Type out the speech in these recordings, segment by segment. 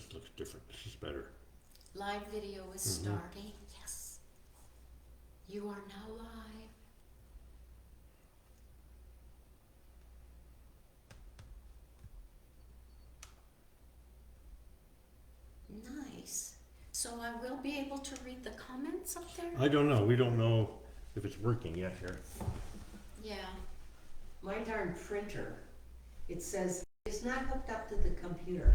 This looks different. This is better. Live video is starting. Yes. You are now live. Nice. So I will be able to read the comments up there? I don't know. We don't know if it's working yet here. Yeah. My darn printer, it says it's not hooked up to the computer,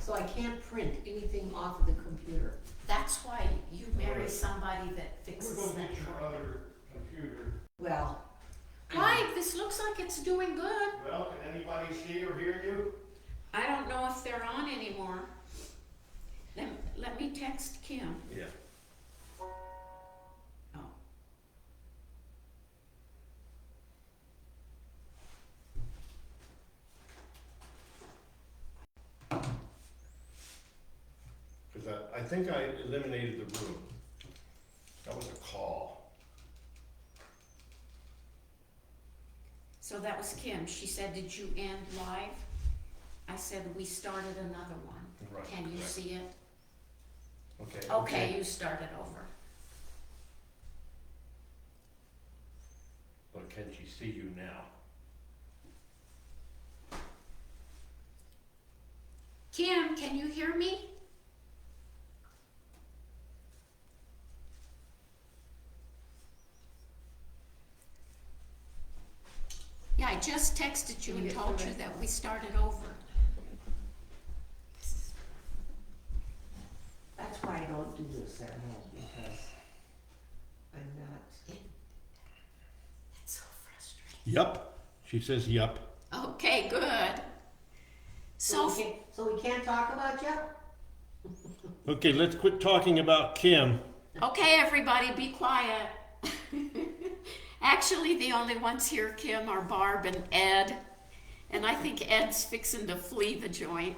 so I can't print anything off of the computer. That's why you marry somebody that fixes that for you. other computer. Well, Why? This looks like it's doing good. Well, can anybody see or hear you? I don't know if they're on anymore. Let me text Kim. Yeah. Oh. Because I think I eliminated the room. That was a call. So that was Kim. She said, did you end live? I said, we started another one. Right. Can you right. see it? Okay. Okay, you started over. But can she see you now? Kim, can you hear me? Yeah, I just texted you Can and you get told through you it? that we started over. that's why I don't do this at home, because I'm not. It's so frustrating. Yup. She says yup. Okay, good. So, So we can't talk about you? Okay, let's quit talking about Kim. okay, everybody, be quiet. Actually, the only ones here, Kim, are Barb and Ed. And I think Ed's fixing to flee the joint.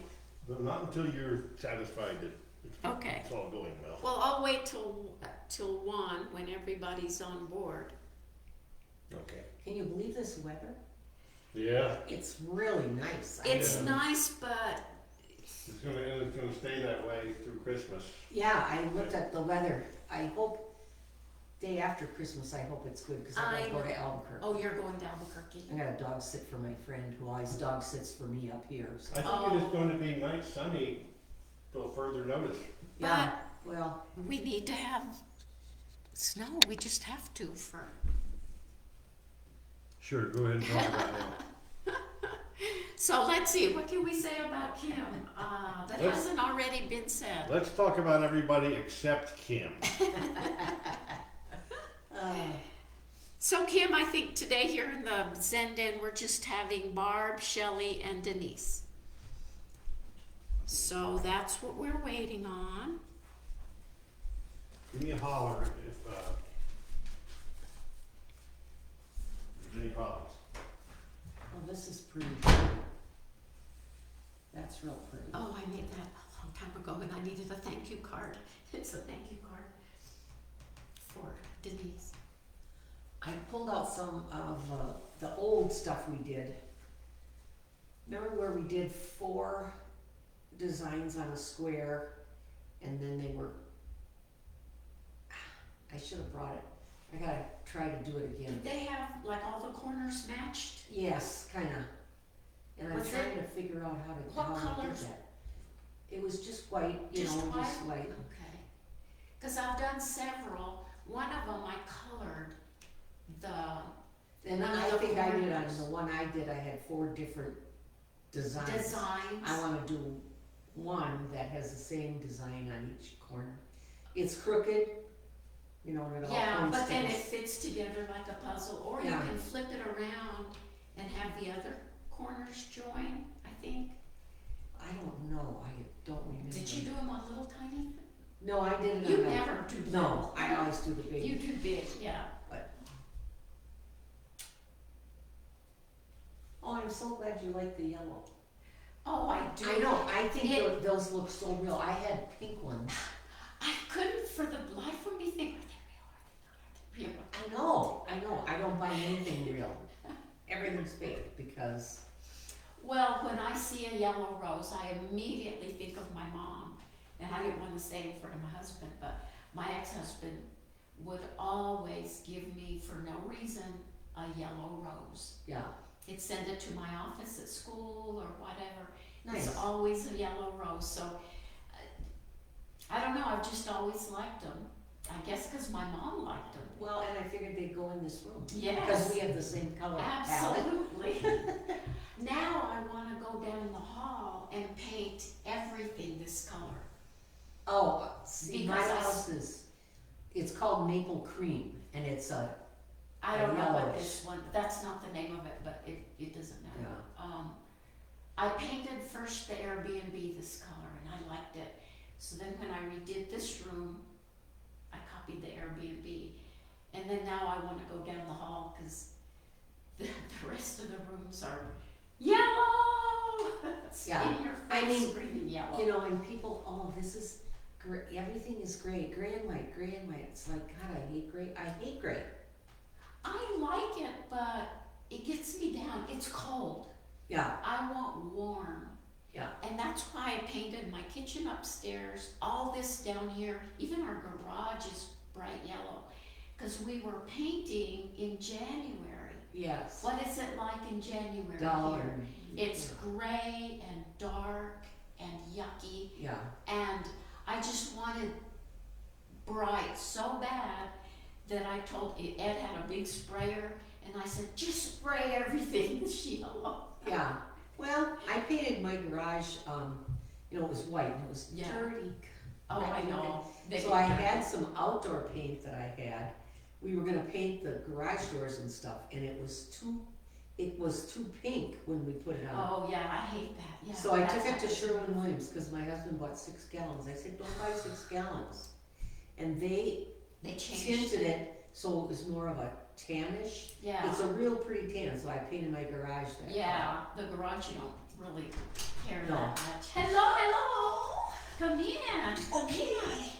But not until you're satisfied that Okay. it's all going well. Well, I'll wait till 1 when everybody's on board. Okay. Can you believe this weather? Yeah. It's really nice. It's Yeah. nice, but It's gonna stay that way through Christmas. Yeah, I looked at the weather. I hope, day after Christmas, I hope it's good, because I gotta go to Albuquerque. oh, you're going to Albuquerque. I got a dog sit for my friend who always dog sits for me up here, so. I think it is going to be nice sunny till further notice. Yeah, well, We need to have snow. We just have to for. Sure, go ahead and talk about it. So let's see. What can we say about Kim that Let's- hasn't already been said? Let's talk about everybody except Kim. So Kim, I think today here in the Zenden, we're just having Barb, Shelley, and Denise. So that's what we're waiting on. Give me a holler if there's any problems. oh, this is pretty. That's real pretty. Oh, I made that a long time ago and I needed a thank you card. It's a thank you card for Denise. I pulled out some of the old stuff we did. Remember where we did 4 designs on a square, and then they were, I should have brought it. I gotta try to do it again. Did they have like all the corners matched? Yes, kinda. And I'm Was trying it- to figure out how What to do colors? that. It was just white, you Just know, white? just white. Okay. Because I've done several. One of them I colored the And One of I the think I did on corners. the one I did, I had 4 different designs. designs. I wanna do one that has the same design on each corner. It's crooked, you know, and it all Yeah, points but to then it this. fits together like a puzzle, or you Yeah. can flip it around and have the other corners join, I think. I don't know, I don't remember. Did you do them on little tiny? No, I did it You on a- never do that. No, I always do the big. You do big, yeah. Oh, I'm so glad you like the yellow. Oh, I do. I know, I think It- those look so real. I had pink ones. I couldn't for the life of me think, are they real? Are they not real? I know, I don't buy anything real. Everything's fake because, Well, when I see a yellow rose, I immediately think of my mom. And I didn't want to say it in front of my husband, but my ex-husband would always give me, for no reason, a yellow rose. Yeah, He'd send it to my office at school or whatever. nice. It's always a yellow rose. So I don't know, I've just always liked them. I guess because my mom liked them. Well, and I figured they'd go in this room. Yes. Because we have the same color palette. Absolutely. Now I want to go down the hall and paint everything this color. Oh, see, my Because I house is, it's called Maple Cream, and it's a, I don't know what Yellowish. this one, that's not the name of it, but it doesn't matter. yeah, I painted first the Airbnb this color and I liked it. So then when I redid this room, I copied the Airbnb. And then now I want to go down the hall because the rest of the rooms are yellow. It's Yeah. in your I face, mean, screaming yellow. you know, and people, oh, this is gray, everything is gray and white, gray and white. It's like, God, I hate gray. I like it, but it gets me down. It's cold. Yeah, I want warm. yeah, And that's why I painted my kitchen upstairs, all this down here, even our garage is bright yellow. Because we were painting in January. yes. What is it like in January Dull here? and- It's gray and dark and yucky. Yeah, And I just wanted bright so bad that I told Ed had a big sprayer and I said, just spray everything yellow. yeah. Well, I painted my garage, you know, it was white and it was Yeah. dirty. Oh, I know. So I had some outdoor paint that I had. We were gonna paint the garage doors and stuff, and it was too pink when we put it on. Oh, yeah, I hate that, yeah. So I that's took it to what- Sherwin-Williams, cause my husband bought 6 gallons. I said, don't buy 6 gallons. And they They changed tinted it so it was more of a tannish. Yeah. It's a real pretty tan, so I painted my garage that Yeah, the garage you don't really care No. that much. Hello, come in. Okay.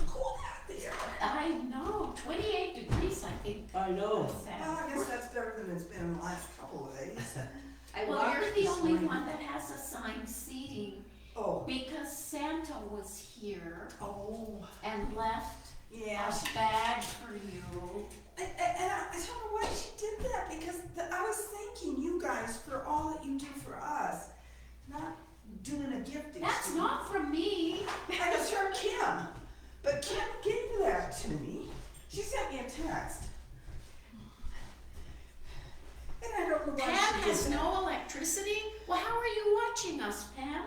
Cold out there. I know, 28 degrees, I think. I know. Well, I guess that's better than it's been in the last couple of days. I Well, walked you're the this only morning. one that has assigned seating Oh. because Santa was here Oh. and left Yeah. a bag for you. And I don't know why she did that because I was thanking you guys for all that you do for us. Not doing a gift. That's exchange. not from me. And it's from Kim. But Kim gave that to me. She sent me a text. And I don't know why Pam she has did that. no electricity? Well, how are you watching us, Pam,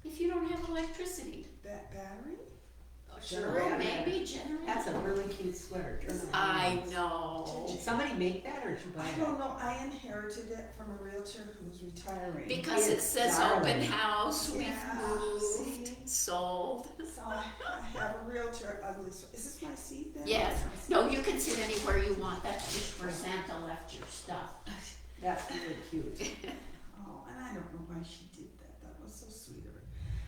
if you don't have electricity? That battery? Sure, Well, yeah. maybe generator. That's a really cute sweater. Turn it I around. know. Did somebody make that or did you buy I it? don't know. I inherited it from a realtor who's retiring. Because it It's says darling. open house, we've Yeah, moved, see? sold. So I have a realtor ugly. Is this my seat then? Yes, no, you can sit anywhere you want, that's just where Santa left your stuff. That's really cute. Oh, and I don't know why she did that. That was so sweet of her.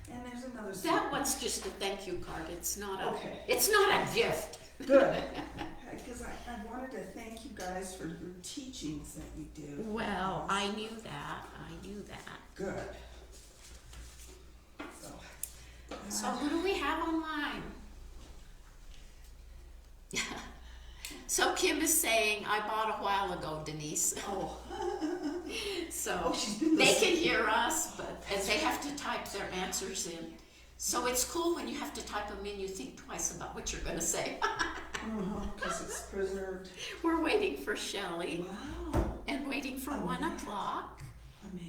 And there's another seat. That one's just a thank you card, it's not a, Okay. it's not a gift. Good. Because I wanted to thank you guys for your teachings that you do. Well, I knew that. Good. So who do we have online? So Kim is saying, I bought a while ago, Denise. Oh. So She's been they listening. can hear us, but and they have to type their answers in. So it's cool when you have to type them in, you think twice about what you're gonna say. Because it's preserved. We're waiting for Shelley Wow. and waiting for A 1 mat. o'clock. A mat.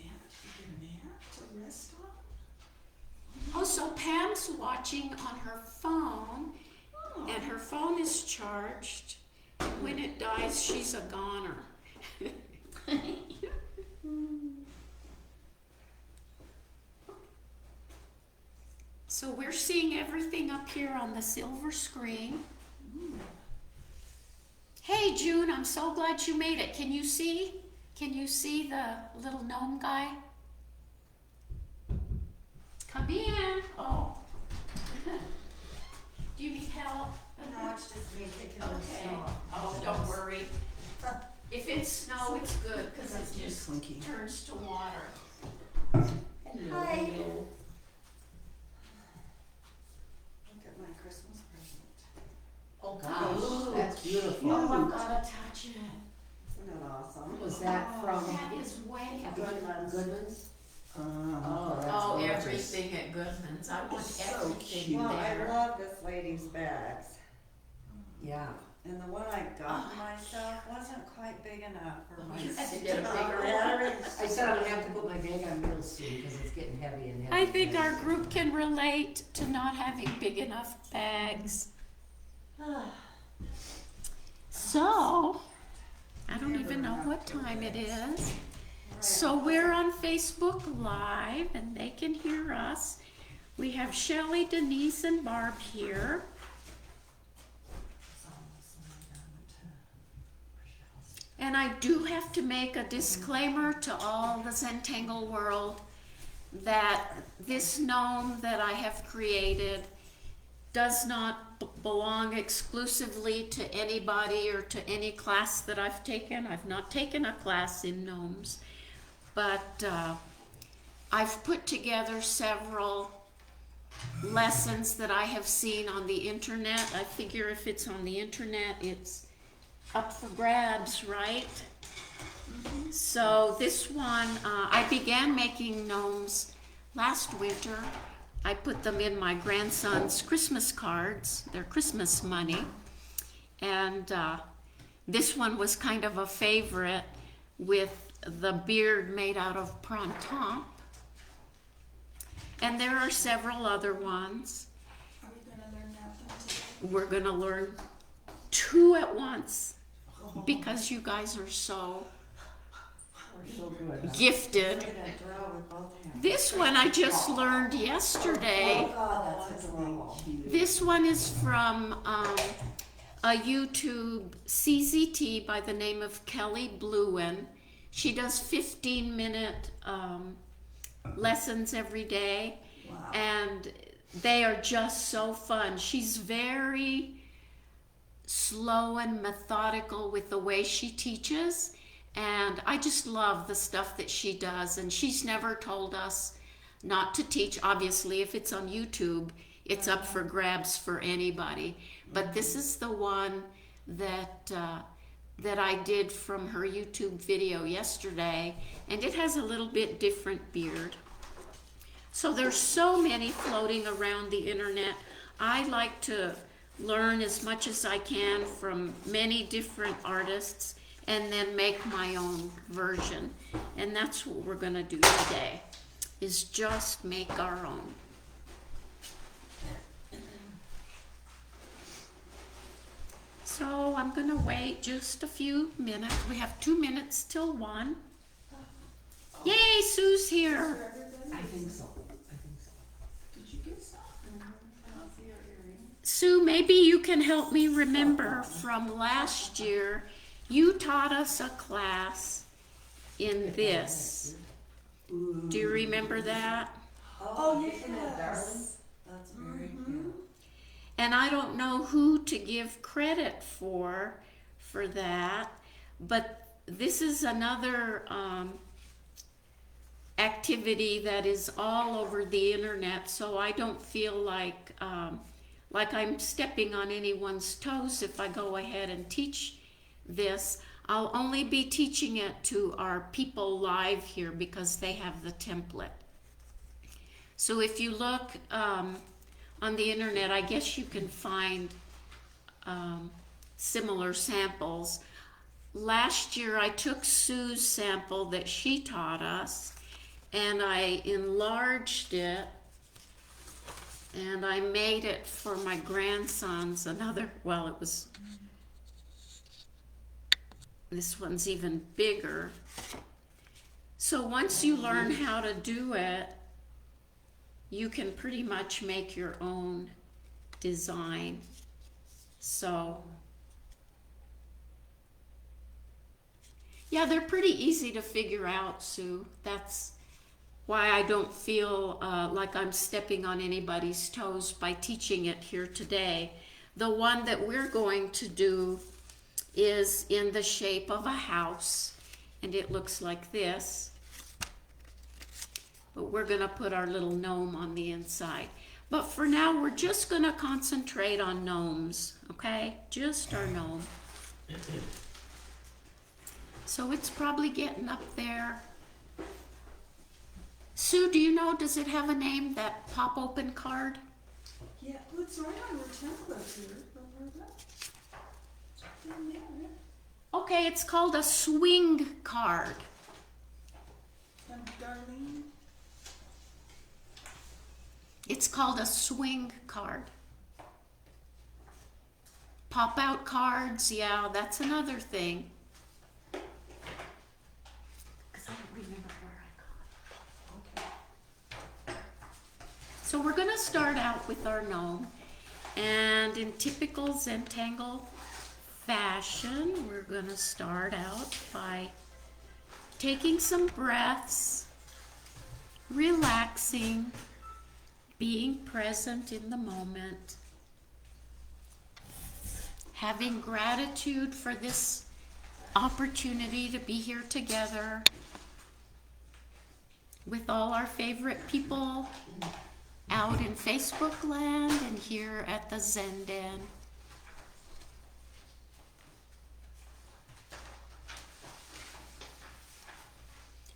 A mat to rest on. Oh, so Pam's watching on her phone, Oh. and her phone is charged. When it dies, she's a goner. So we're seeing everything up here on the silver screen. Hey June, I'm so glad you made it. Can you see? Can you see the little gnome guy? Come in. Oh. Do you need help? No, it's just me taking Okay. Oh, don't worry. If it's snow, it's good because it just Slinky. turns to water. Hi. Hello. Look at my Christmas present. Oh gosh, that's beautiful. Oh, I've gotta touch it. Isn't that awesome? Was that from That is way up. Goodman's? Uh-huh. Oh, that's Oh, gorgeous. everything at Goodman's. I want So everything cute. Well, I there. love this lady's bags, Yeah. and the one I got myself wasn't quite big enough for my You had to stuff. get a bigger Yeah, I said I'm gonna have to put my bag on real soon because it's getting heavy and heavy. I think and our heavy. group can relate to not having big enough bags. So, I don't even know what time it is. So we're on Facebook Live and they can hear us. We have Shelley, Denise, and Barb here. And I do have to make a disclaimer to all the Zentangle world that this gnome that I have created does not belong exclusively to anybody or to any class that I've taken. I've not taken a class in gnomes, but I've put together several lessons that I have seen on the internet. I figure if it's on the internet, it's up for grabs, right? So this one, I began making gnomes last winter. I put them in my grandson's Christmas cards, their Christmas money. And this one was kind of a favorite with the beard made out of printemps. And there are several other ones. Are we gonna learn that one today? We're gonna learn 2 at once because you guys are so We're so good. gifted. Look at that draw with both hands. This one I just learned yesterday. Oh God, that's adorable. This one is from a YouTube CZT by the name of Kelly Bluen. She does 15-minute lessons every day, Wow. and they are just so fun. She's very slow and methodical with the way she teaches, and I just love the stuff that she does. And she's never told us not to teach. Obviously, if it's on YouTube, it's up for grabs for anybody. But this is the one that that I did from her YouTube video yesterday, and it has a little bit different beard. So there's so many floating around the internet. I like to learn as much as I can from many different artists and then make my own version. And that's what we're gonna do today, is just make our own. So I'm gonna wait just a few minutes. We have 2 minutes till 1. Yay, Sue's here. I think so. I think so. Did you get some? Sue, maybe you can help me remember from last year. You taught us a class in this. Do you remember that? Oh, isn't it darling? yes. That's very Mhm. cute. And I don't know who to give credit for that, but this is another activity that is all over the internet, so I don't feel like I'm stepping on anyone's toes if I go ahead and teach this. I'll only be teaching it to our people live here because they have the template. So if you look on the internet, I guess you can find similar samples. Last year I took Sue's sample that she taught us and I enlarged it and I made it for my grandson's this one's even bigger. So once you learn how to do it, you can pretty much make your own design. So, yeah, they're pretty easy to figure out, Sue. That's why I don't feel like I'm stepping on anybody's toes by teaching it here today. The one that we're going to do is in the shape of a house, and it looks like this. but we're gonna put our little gnome on the inside. But for now, we're just gonna concentrate on gnomes, okay? Just our gnome. So it's probably getting up there. Sue, do you know, does it have a name, that pop open card? Yeah, well, it's right on your template here, Roberta. It's in there. Okay, it's called a swing card. And Darlene, It's called a swing card. Pop out cards, yeah, that's another thing. Because I don't remember where I got it. Okay. So we're going to start out with our gnome. And in typical Zentangle fashion, we're going to start out by taking some breaths, relaxing, being present in the moment, having gratitude for this opportunity to be here together with all our favorite people out in Facebook land and here at the Zen Den.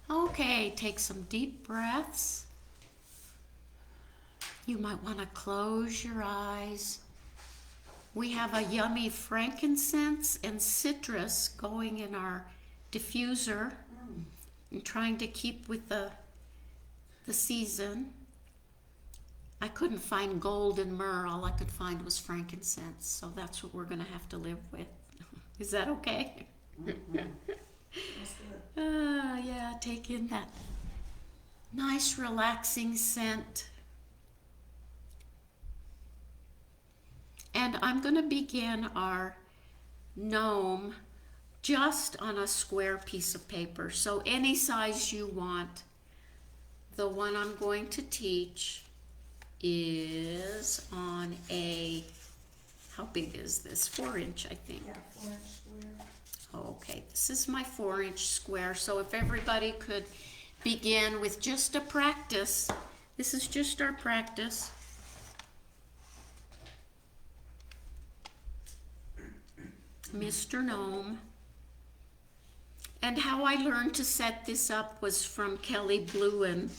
Okay, take some deep breaths. You might want to close your eyes. We have a yummy frankincense and citrus going in our diffuser and trying to keep with the season. I couldn't find gold and myrrh. All I could find was frankincense. So that's what we're going to have to live with. Is that okay? that's good. Yeah, take in that nice relaxing scent. And I'm going to begin our gnome just on a square piece of paper. So any size you want. The one I'm going to teach is on a, how big is this? 4-inch, I think. Yeah, 4-inch square. Okay, this is my 4-inch square. So if everybody could begin with just a practice. This is just our practice. Mr. Gnome. And how I learned to set this up was from Kelly Bluen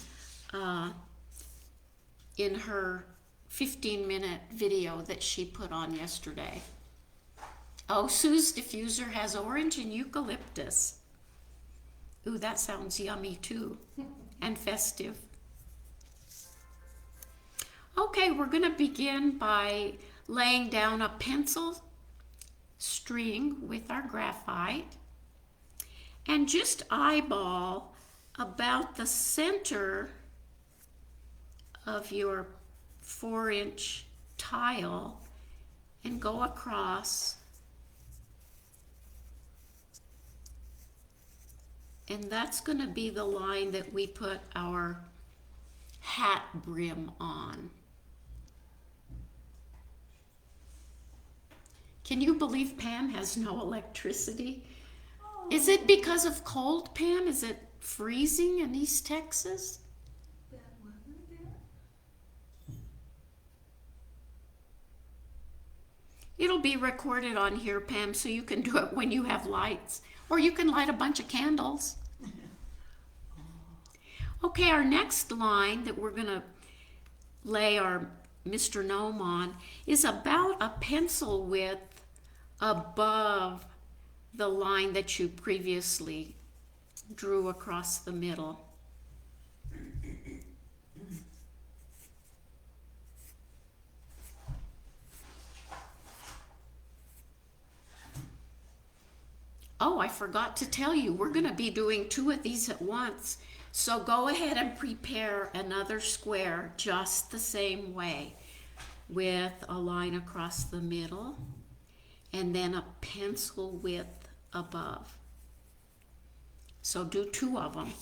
in her 15-minute video that she put on yesterday. Oh, Sue's diffuser has orange and eucalyptus. Ooh, that sounds yummy too, and festive. Okay, we're going to begin by laying down a pencil string with our graphite and just eyeball about the center of your 4-inch tile and go across, and that's going to be the line that we put our hat brim on. Can you believe Pam has no electricity? Oh, Is it because of cold, Pam? Is it freezing in East Texas? bad weather there? It'll be recorded on here, Pam, so you can do it when you have lights. Or you can light a bunch of candles. Okay, our next line that we're going to lay our Mr. Gnome on is about a pencil width above the line that you previously drew across the middle. Oh, I forgot to tell you, we're going to be doing 2 of these at once. So go ahead and prepare another square just the same way, with a line across the middle and then a pencil width above. So do 2 of them,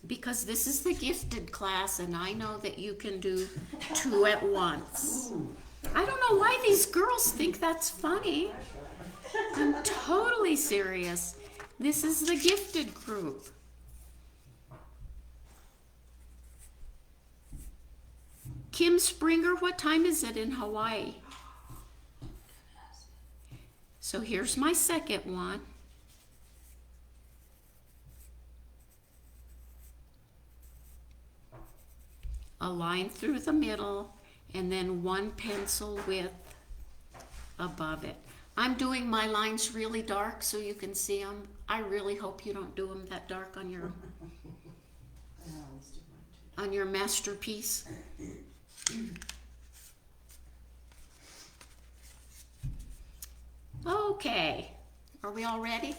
because this is the gifted class and I know that you can do 2 at once. I don't know why these girls think that's funny. I'm totally serious. This is the gifted group. Kim Springer, what time is it in Hawaii? So here's my second one. A line through the middle, and then one pencil width above it. I'm doing my lines really dark so you can see them. I really hope you don't do them that dark on your I always do mine too. on your masterpiece. Okay, are we all ready?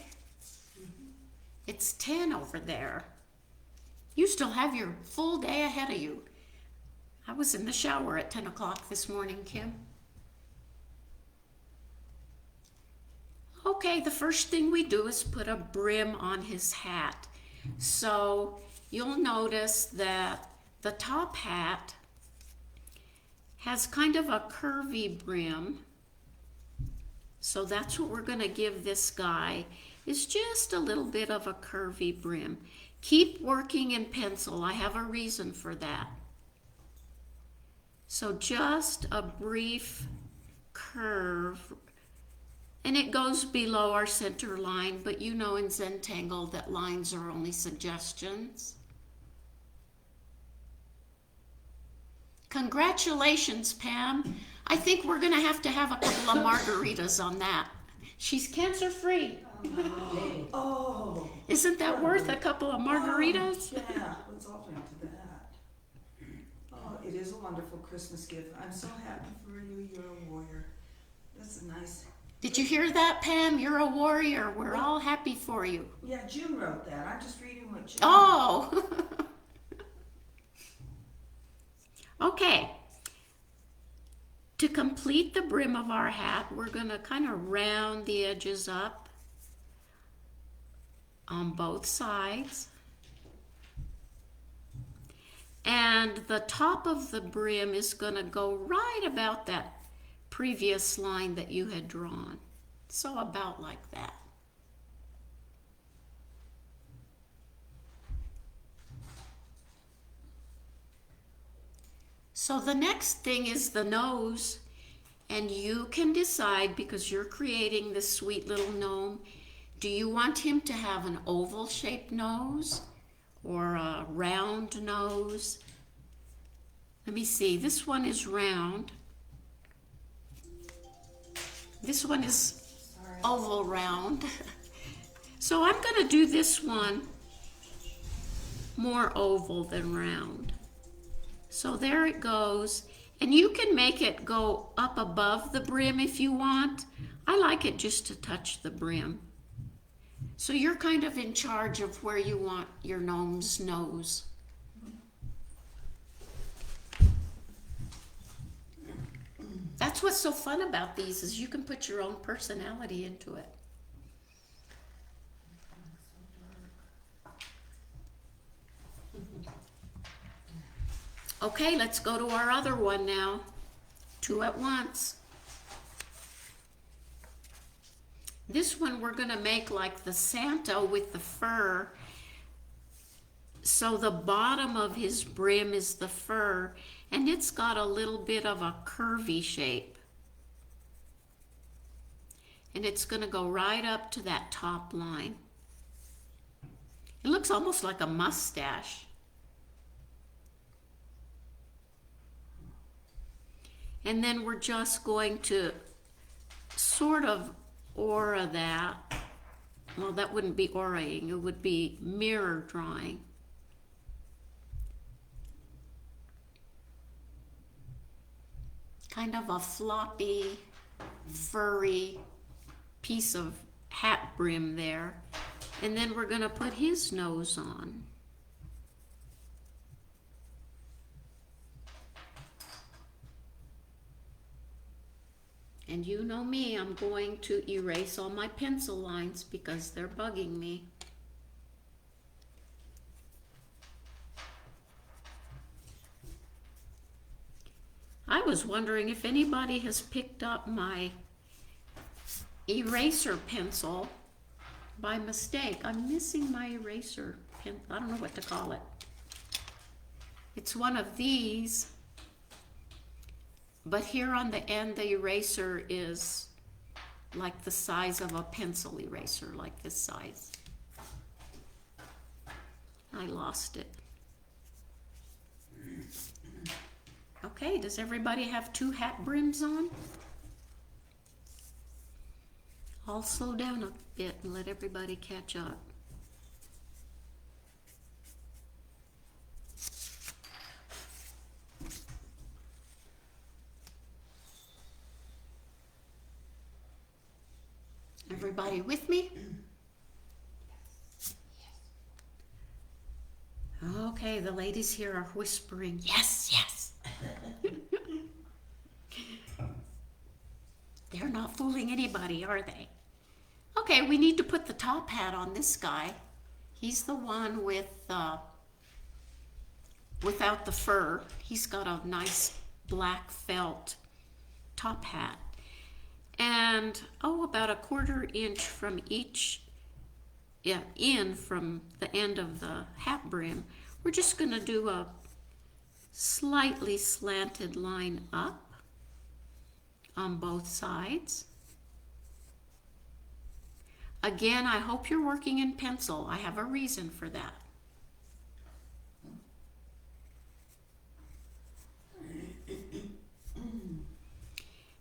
It's 10 over there. You still have your full day ahead of you. I was in the shower at 10 o'clock this morning, Kim. Okay, the first thing we do is put a brim on his hat. So you'll notice that the top hat has kind of a curvy brim. So that's what we're going to give this guy, is just a little bit of a curvy brim. Keep working in pencil. I have a reason for that. So just a brief curve, and it goes below our center line, but you know in Zentangle that lines are only suggestions. Congratulations, Pam. I think we're going to have a couple of margaritas on that. She's cancer-free. Oh. Isn't that worth a couple of margaritas? Oh, yeah, let's all drink to that. Oh, it is a wonderful Christmas gift. I'm so happy for you. You're a warrior. That's a nice. Did you hear that, Pam? You're a warrior. We're all happy for you. Yeah, June wrote that. I'm just reading what June. Oh! Okay. To complete the brim of our hat, we're going to kind of round the edges up on both sides. And the top of the brim is going to go right about that previous line that you had drawn. So about like that. So the next thing is the nose, and you can decide, because you're creating this sweet little gnome, do you want him to have an oval shaped nose or a round nose? Let me see, this one is round. This one is oval round. So I'm going to do this one more oval than round. So there it goes, and you can make it go up above the brim if you want. I like it just to touch the brim. So you're kind of in charge of where you want your gnome's nose. That's what's so fun about these, is you can put your own personality into it. Okay, let's go to our other one now. 2 at once. This one we're going to make like the Santa with the fur. So the bottom of his brim is the fur, and it's got a little bit of a curvy shape. And it's going to go right up to that top line. It looks almost like a mustache. And then we're just going to sort of aura that. Well, that wouldn't be auraing, it would be mirror drawing. Kind of a floppy, furry piece of hat brim there. And then we're going to put his nose on. And you know me, I'm going to erase all my pencil lines because they're bugging me. I was wondering if anybody has picked up my eraser pencil by mistake. I'm missing my eraser pen. I don't know what to call it. It's one of these. But here on the end, the eraser is like the size of a pencil eraser, like this size. I lost it. Okay, does everybody have 2 hat brims on? I'll slow down a bit and let everybody catch up. Everybody with me? Okay, the ladies here are whispering, yes, yes. They're not fooling anybody, are they? Okay, we need to put the top hat on this guy. He's the one with without the fur. He's got a nice black felt top hat. And, about a 1/4 inch from each, in from the end of the hat brim, we're just going to do a slightly slanted line up on both sides. Again, I hope you're working in pencil. I have a reason for that.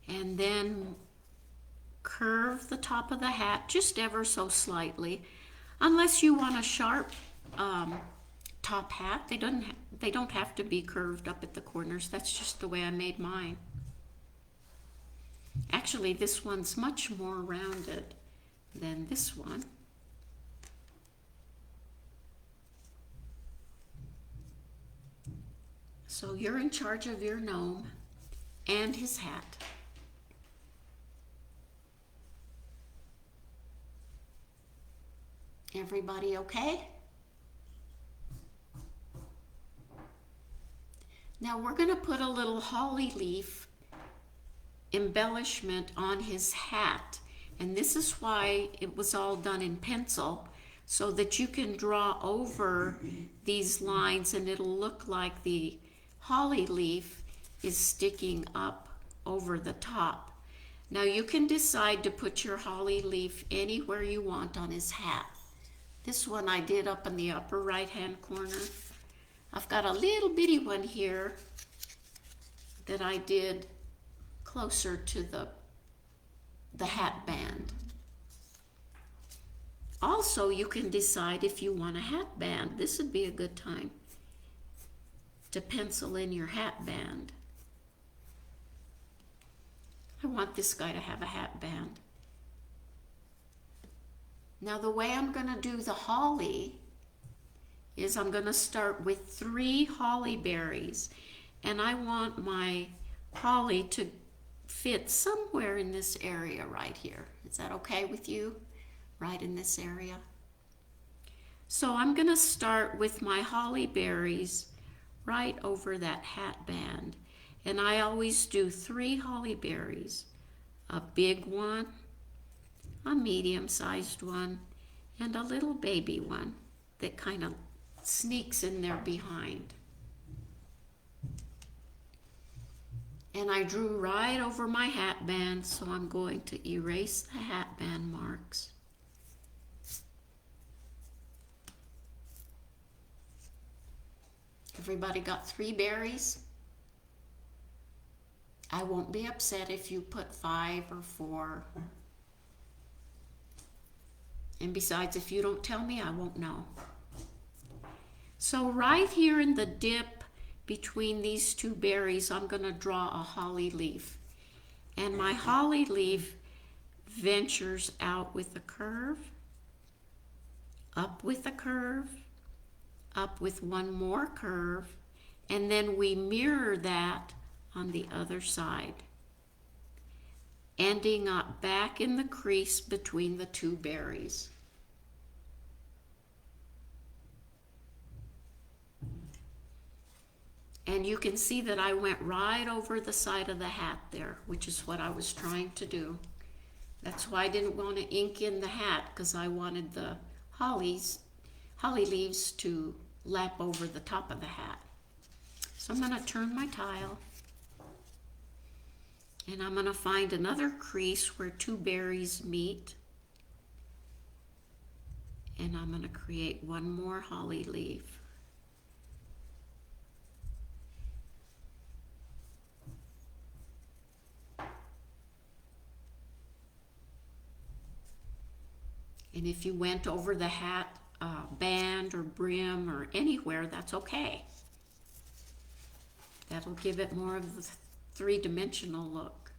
And then curve the top of the hat just ever so slightly. Unless you want a sharp top hat, they don't have to be curved up at the corners. That's just the way I made mine. Actually, this one's much more rounded than this one. So you're in charge of your gnome and his hat. Everybody okay? Now we're going to put a little holly leaf embellishment on his hat. And this is why it was all done in pencil, so that you can draw over these lines and it'll look like the holly leaf is sticking up over the top. Now you can decide to put your holly leaf anywhere you want on his hat. This one I did up in the upper right hand corner. I've got a little bitty one here that I did closer to the hat band. Also, you can decide if you want a hat band. This would be a good time to pencil in your hat band. I want this guy to have a hat band. Now the way I'm going to do the holly is I'm going to start with 3 holly berries, and I want my holly to fit somewhere in this area right here. Is that okay with you? Right in this area? So I'm going to start with my holly berries right over that hat band. And I always do 3 holly berries. A big one, a medium-sized one, and a little baby one that kind of sneaks in there behind. And I drew right over my hat band, so I'm going to erase the hat band marks. Everybody got 3 berries? I won't be upset if you put 5 or 4. And besides, if you don't tell me, I won't know. So right here in the dip between these 2 berries, I'm going to draw a holly leaf. And my holly leaf ventures out with a curve, up with a curve, up with one more curve, and then we mirror that on the other side, ending up back in the crease between the 2 berries. And you can see that I went right over the side of the hat there, which is what I was trying to do. That's why I didn't want to ink in the hat, because I wanted the holly leaves to lap over the top of the hat. So I'm going to turn my tile. And I'm gonna find another crease where two berries meet. And I'm gonna create one more holly leaf. And if you went over the hat band or brim or anywhere, that's okay. That'll give it more of the three-dimensional look.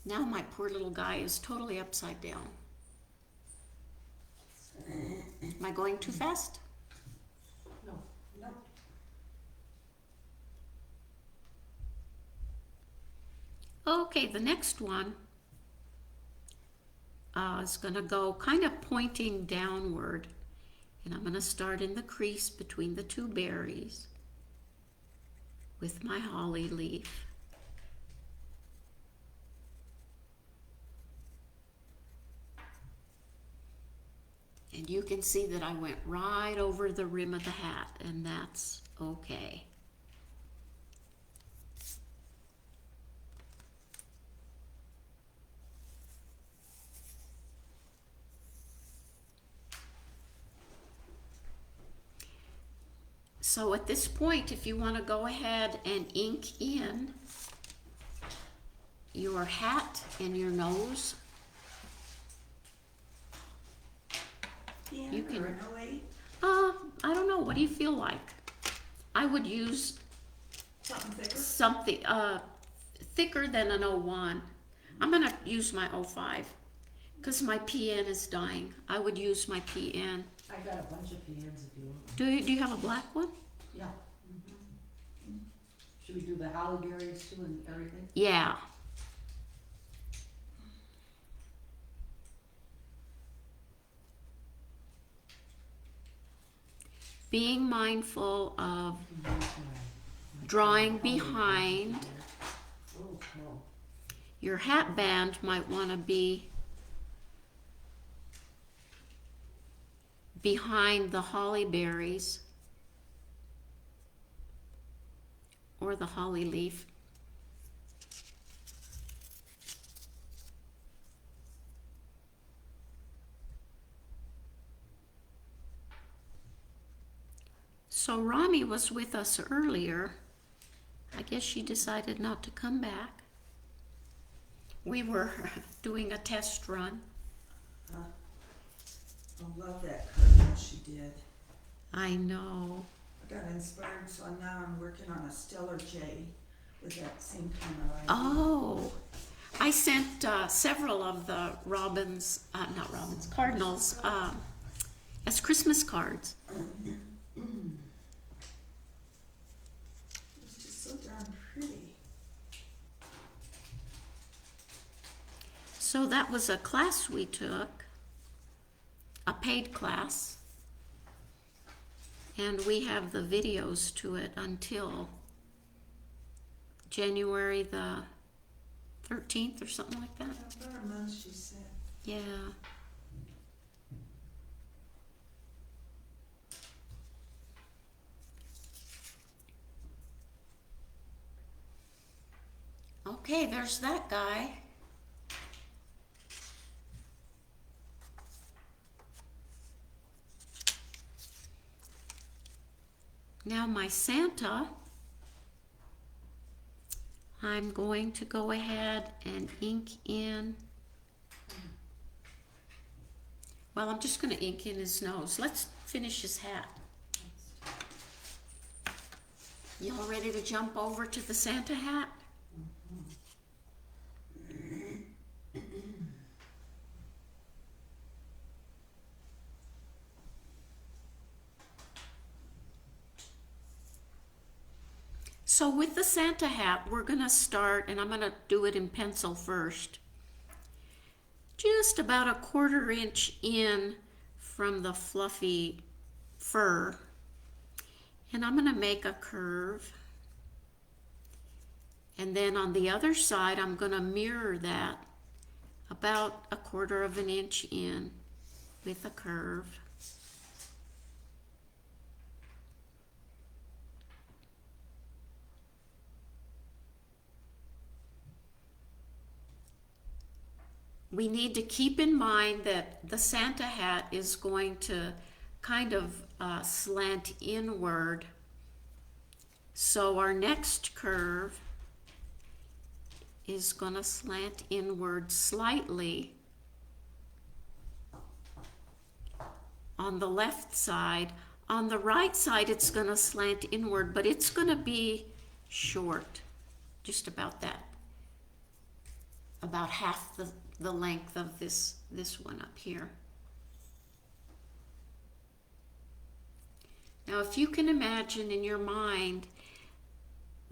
Now my poor little guy is totally upside down. Am I going too fast? No. No. Okay, the next one is going to go kind of pointing downward. And I'm going to start in the crease between the two berries with my holly leaf. And you can see that I went right over the rim of the hat, and that's okay. So at this point, if you want to go ahead and ink in your hat and your nose, you can, Or an 08, I don't know, what do you feel like? I would use something thicker. something thicker than an 01. I'm going to use my 05 because my PN is dying. I would use my PN. I got a bunch of pans if you want. Do you have a black one? Yeah. Should we do the holly berries too and everything? Yeah. Being mindful of drawing behind. Oh, no. Your hat band might want to be behind the holly berries or the holly leaf. So Rami was with us earlier. I guess she decided not to come back. We were doing a test run. I love that cartoon she did. I know. I got inspired, so now I'm working on a Stellar J with that same kind of idea. Oh, I sent several of the cardinals, as Christmas cards. It's just so darn pretty. So that was a class we took, a paid class, and we have the videos to it until January the 13th or something like that. About a month, she said. Yeah. Okay, there's that guy. Now my Santa, I'm going to go ahead and ink in. Well, I'm just going to ink in his nose. Let's finish his hat. Y'all ready to jump over to the Santa hat? So with the Santa hat, we're going to start, and I'm going to do it in pencil first. Just about a 1/4 inch in from the fluffy fur. And I'm going to make a curve. And then on the other side, I'm going to mirror that about a 1/4 inch in with a curve. we need to keep in mind that the Santa hat is going to kind of slant inward. So our next curve is going to slant inward slightly on the left side. On the right side, it's going to slant inward, but it's going to be short, just about that, about half the length of this one up here. Now, if you can imagine in your mind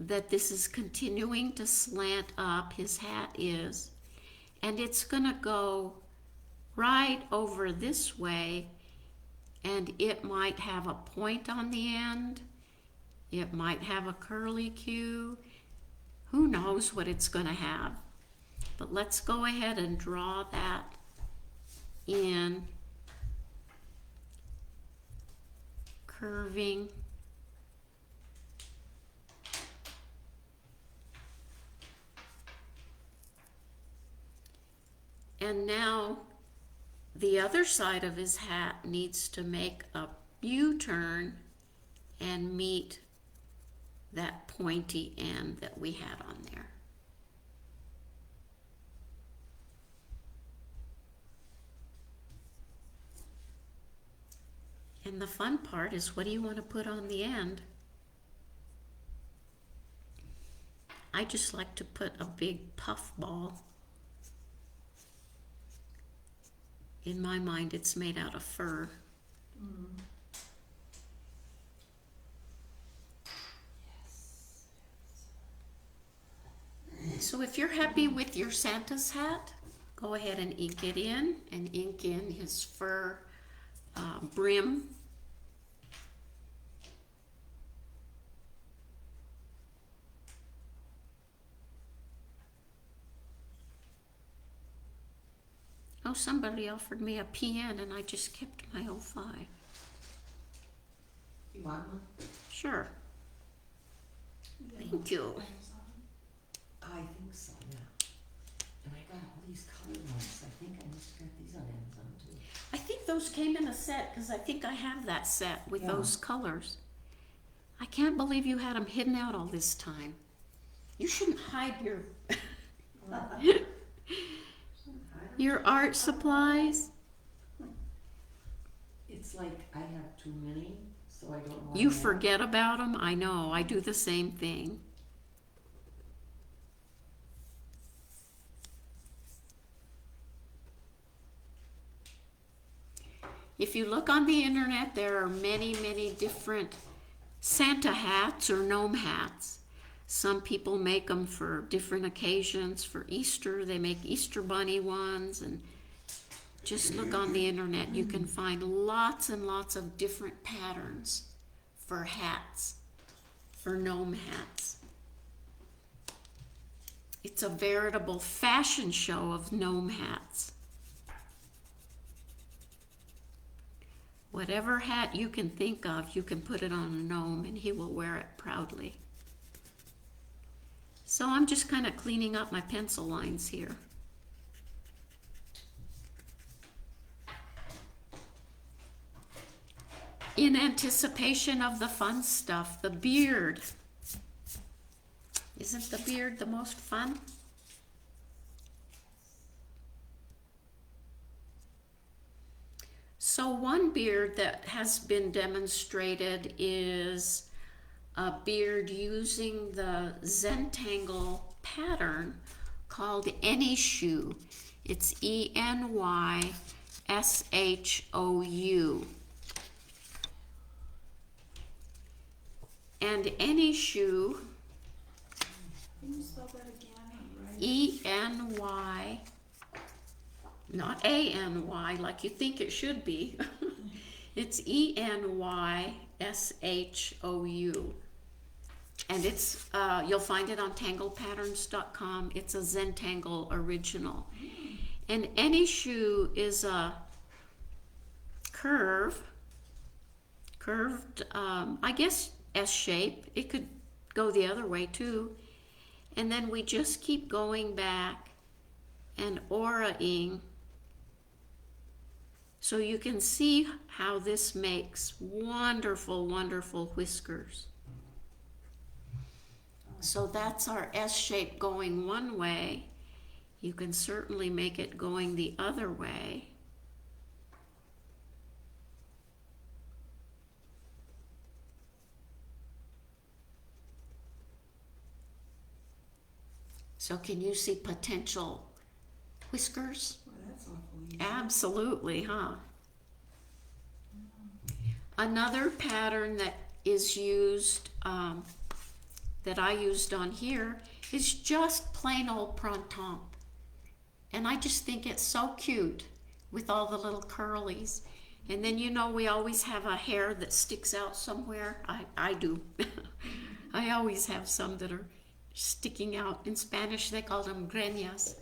that this is continuing to slant up, his hat is, and it's going to go right over this way, and it might have a point on the end. It might have a curly Q. Who knows what it's going to have? But let's go ahead and draw that in, curving. And now the other side of his hat needs to make a U-turn and meet that pointy end that we had on there. And the fun part is, what do you want to put on the end? I just like to put a big puff ball. In my mind, it's made out of fur. So if you're happy with your Santa's hat, go ahead and ink it in, and ink in his fur brim. Oh, somebody offered me a PN and I just kept my 05. You want one? Sure. Thank you. I think so, yeah. And I got all these colored ones. I think I must have got these on Amazon too. I think those came in a set because I think I have that set with Yeah. those colors. I can't believe you had them hidden out all this time. You shouldn't hide your art supplies. It's like I have too many, so I don't know. what You I have. forget about them. I know. I do the same thing. If you look on the internet, there are many, many different Santa hats or gnome hats. Some people make them for different occasions. For Easter, they make Easter bunny ones, and just look on the internet. You can find lots and lots of different patterns for hats, for gnome hats. It's a veritable fashion show of gnome hats. Whatever hat you can think of, you can put it on a gnome and he will wear it proudly. So I'm just kind of cleaning up my pencil lines here. In anticipation of the fun stuff, the beard. Isn't the beard the most fun? So one beard that has been demonstrated is a beard using the Zentangle pattern called Any Shoe. It's ENYSHOU. And Any Shoe, Can you spell that again? Right. ENY, not ANY like you think it should be. It's ENYSHOU. And it's you'll find it on tanglepatterns.com. It's a Zentangle original. And Any Shoe is a curved, I guess S shape. It could go the other way too. And then we just keep going back and aura-ing, so you can see how this makes wonderful, wonderful whiskers. So that's our S shape going one way. You can certainly make it going the other way. So can you see potential whiskers? Well, that's awful easy. Absolutely, huh? Another pattern that is used, that I used on here, is just plain old printemps. And I just think it's so cute with all the little curlies. And then, you know, we always have a hair that sticks out somewhere. I do. I always have some that are sticking out. In Spanish, they call them greñas.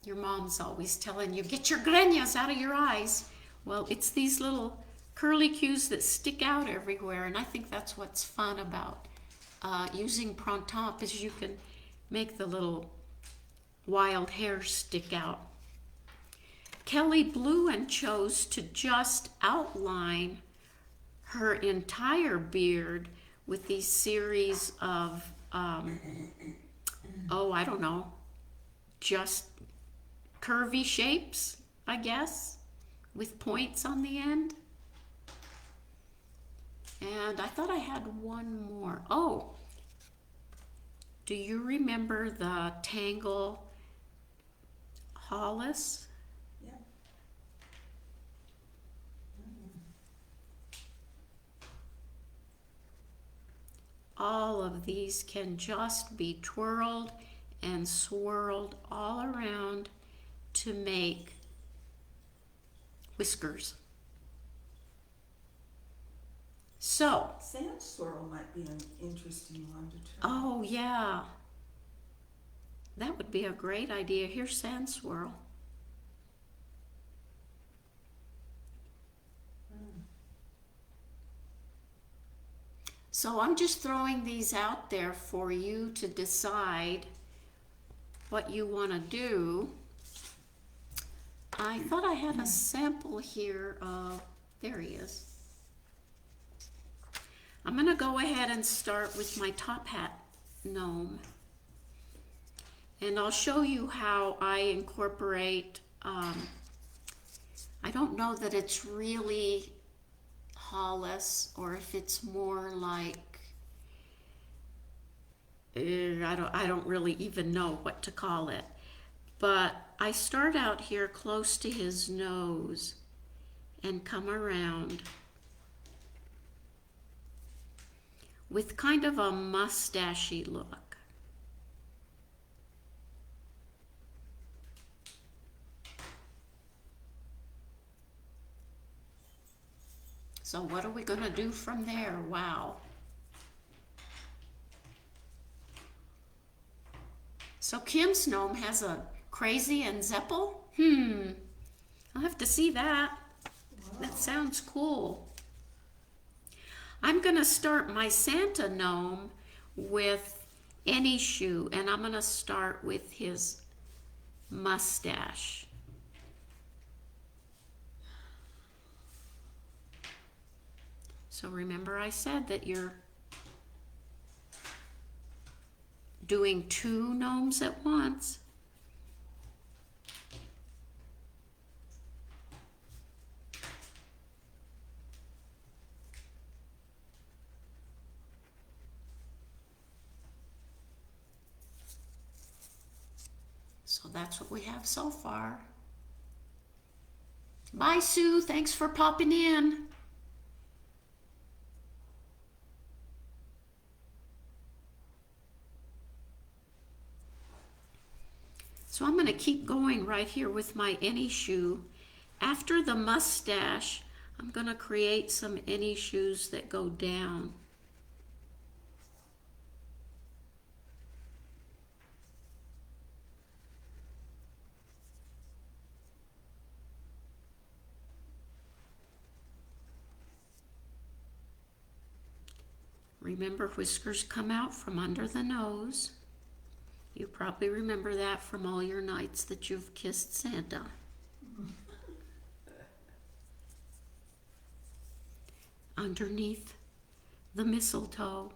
Your mom's always telling you, get your greñas out of your eyes. Well, it's these little curly cues that stick out everywhere, and I think that's what's fun about using printemps, is you can make the little wild hair stick out. Kelly Bluen chose to just outline her entire beard with these series of, I don't know, just curvy shapes, I guess, with points on the end. And I thought I had one more. Oh, do you remember the Tangle Hollis? Yeah. All of these can just be twirled and swirled all around to make whiskers. So, Sand swirl might be an interesting one to try. oh yeah, that would be a great idea. Here's sand swirl. So I'm just throwing these out there for you to decide what you want to do. I thought I had a sample here of, there he is. I'm going to go ahead and start with my top hat gnome. And I'll show you how I incorporate, I don't know that it's really Hollis or if it's more like, I don't really even know what to call it. But I start out here close to his nose and come around with kind of a mustachy look. So what are we going to do from there? Wow. So Kim's gnome has a crazy and Zeppel? I'll have to see that. Wow. That sounds cool. I'm going to start my Santa gnome with any shoe, and I'm going to start with his mustache. So remember I said that you're doing 2 gnomes at once. So that's what we have so far. Bye, Sue. Thanks for popping in. So I'm going to keep going right here with my any shoe. After the mustache, I'm going to create some any shoes that go down. Remember, whiskers come out from under the nose. You probably remember that from all your nights that you've kissed Santa. Underneath the mistletoe.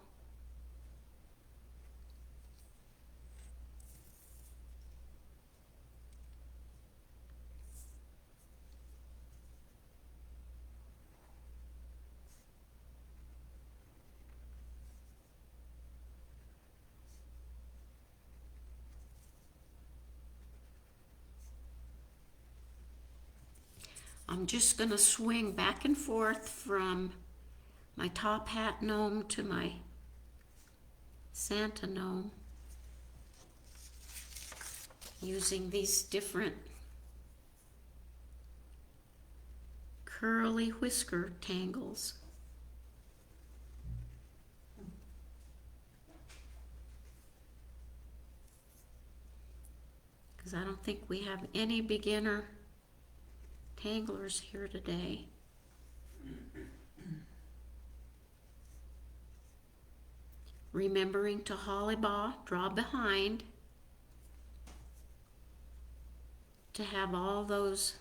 I'm just going to swing back and forth from my top hat gnome to my Santa gnome using these different curly whisker tangles. Because I don't think we have any beginner tanglers here today. Remembering to holly-baw, draw behind, to have all those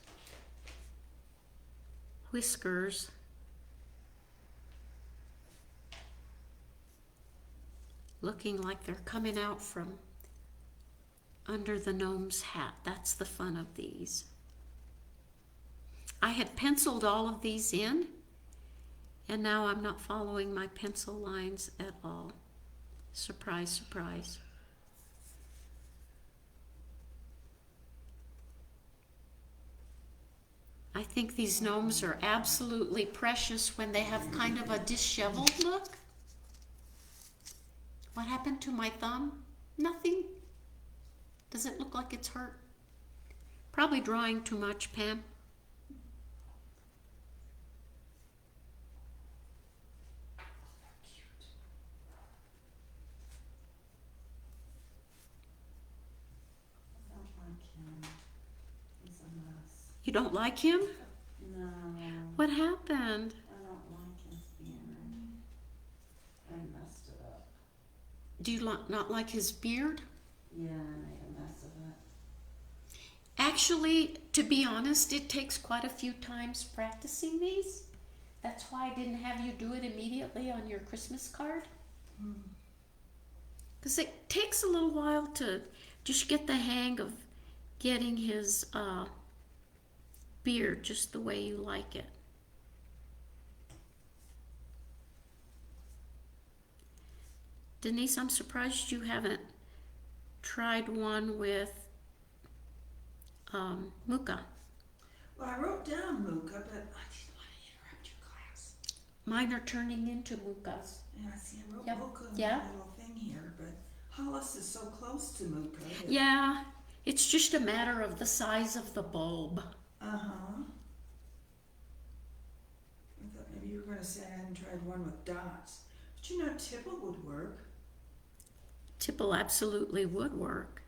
whiskers looking like they're coming out from under the gnome's hat. That's the fun of these. I had penciled all of these in, and now I'm not following my pencil lines at all. Surprise, surprise. I think these gnomes are absolutely precious when they have kind of a disheveled look. What happened to my thumb? Nothing. Does it look like it's hurt? Probably drawing too much, Pam. I don't like him. He's a mess. You don't like him? No, What happened? I don't like his beard. I messed it up. Do you not like his beard? Yeah, I made a mess of it. Actually, to be honest, it takes quite a few times practicing these. That's why I didn't have you do it immediately on your Christmas card. Because it takes a little while to just get the hang of getting his beard just the way you like it. Denise, I'm surprised you haven't tried one with Muka. Well, I wrote down Muka, but I didn't want to interrupt your class. Mine are turning into Mukas. Yeah, see, I wrote Yep. Muka in Yeah. my little thing here, but Hollis is so close to Muka. Yeah, it's just a matter of the size of the bulb. Uh-huh. I thought maybe you were going to say I hadn't tried one with dots. But you know, Tipple would work. Tipple absolutely would work.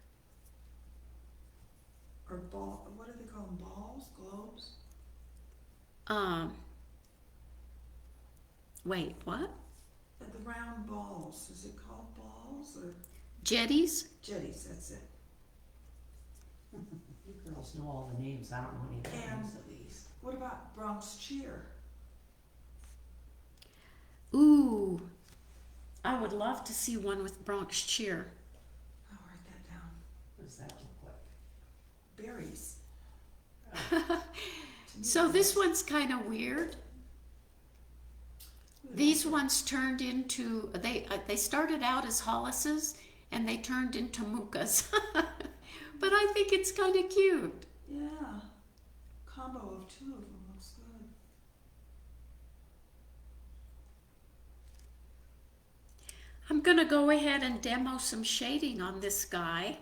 Or ball, what do they call them? Balls? Globes? Wait, what? The round balls. Is it called balls or Jetties? jetties? That's it. You girls know all the names. I don't know any of the names of these. What about Bronx Cheer? Ooh, I would love to see one with Bronx Cheer. I'll write that down. What does that look like? Berries. So this one's kind of weird. These ones turned into, they started out as Hollises and they turned into Mukas. But I think it's kind of cute. Yeah. Combo of two of them looks good. I'm going to go ahead and demo some shading on this guy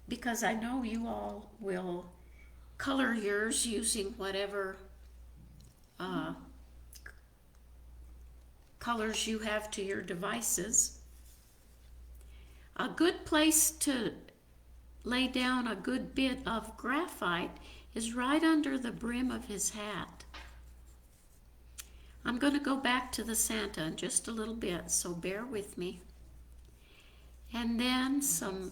because I know you all will color yours using whatever colors you have to your devices. A good place to lay down a good bit of graphite is right under the brim of his hat. I'm going to go back to the Santa in just a little bit, so bear with me. And then some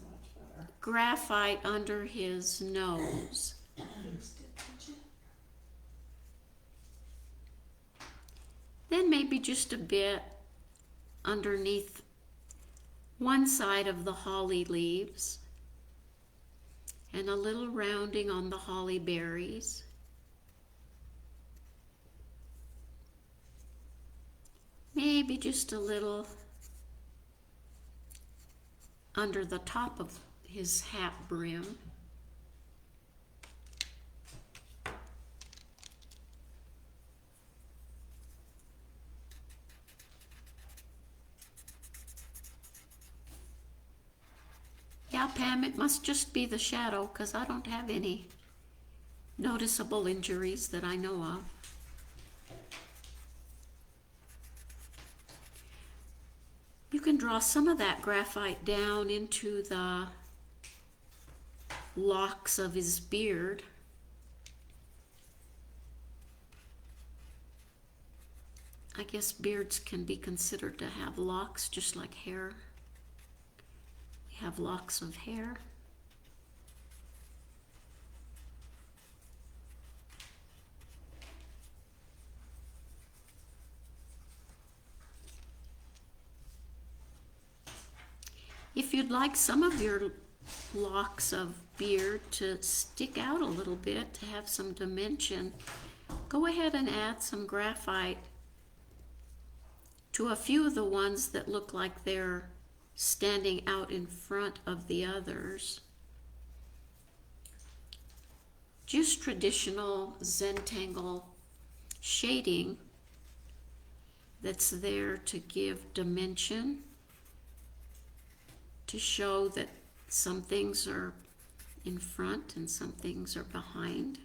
graphite under his nose. Fixed it, did you? Then maybe just a bit underneath one side of the holly leaves, and a little rounding on the holly berries. Maybe just a little under the top of his hat brim. Yeah, Pam, it must just be the shadow, 'cause I don't have any noticeable injuries that I know of. You can draw some of that graphite down into the locks of his beard. I guess beards can be considered to have locks just like hair. We have locks of hair. If you'd like some of your locks of beard to stick out a little bit, to have some dimension, go ahead and add some graphite to a few of the ones that look like they're standing out in front of the others. Just traditional Zentangle shading that's there to give dimension, to show that some things are in front and some things are behind.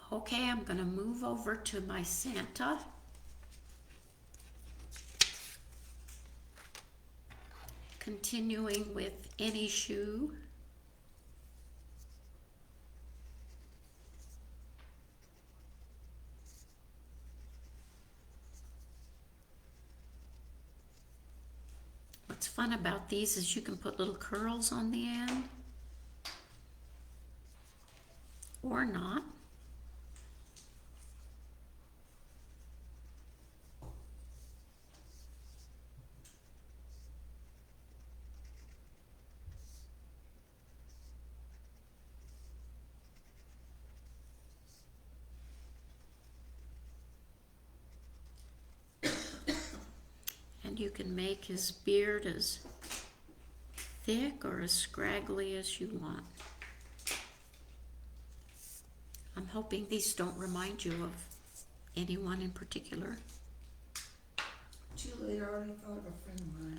Okay, I'm going to move over to my Santa. Continuing with any shoe. What's fun about these is you can put little curls on the end, or not. And you can make his beard as thick or as scraggly as you want. I'm hoping these don't remind you of anyone in particular. Too late, I already thought of a friend of mine.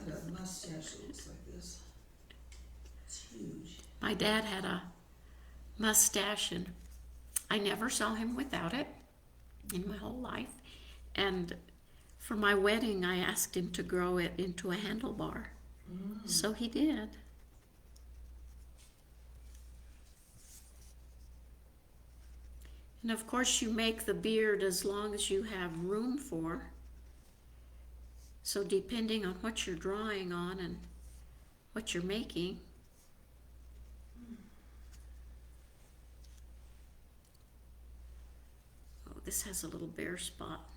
Got a mustache that looks like this. It's huge. My dad had a mustache, and I never saw him without it in my whole life. And for my wedding, I asked him to grow it into a handlebar. So he did. And of course, you make the beard as long as you have room for. So depending on what you're drawing on and what you're making. Oh, this has a little bare spot.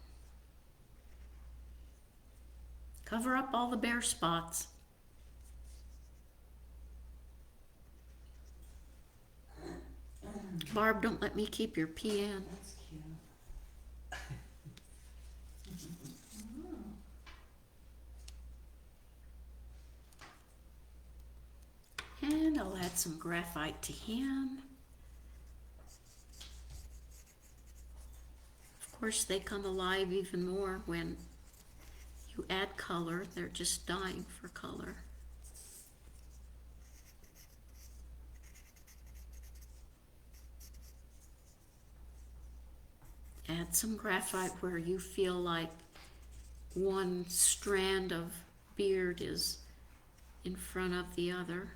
Cover up all the bare spots. Barb, don't let me keep your pen. That's cute. And I'll add some graphite to him. Of course, they come alive even more when you add color. They're just dying for color. Add some graphite where you feel like one strand of beard is in front of the other.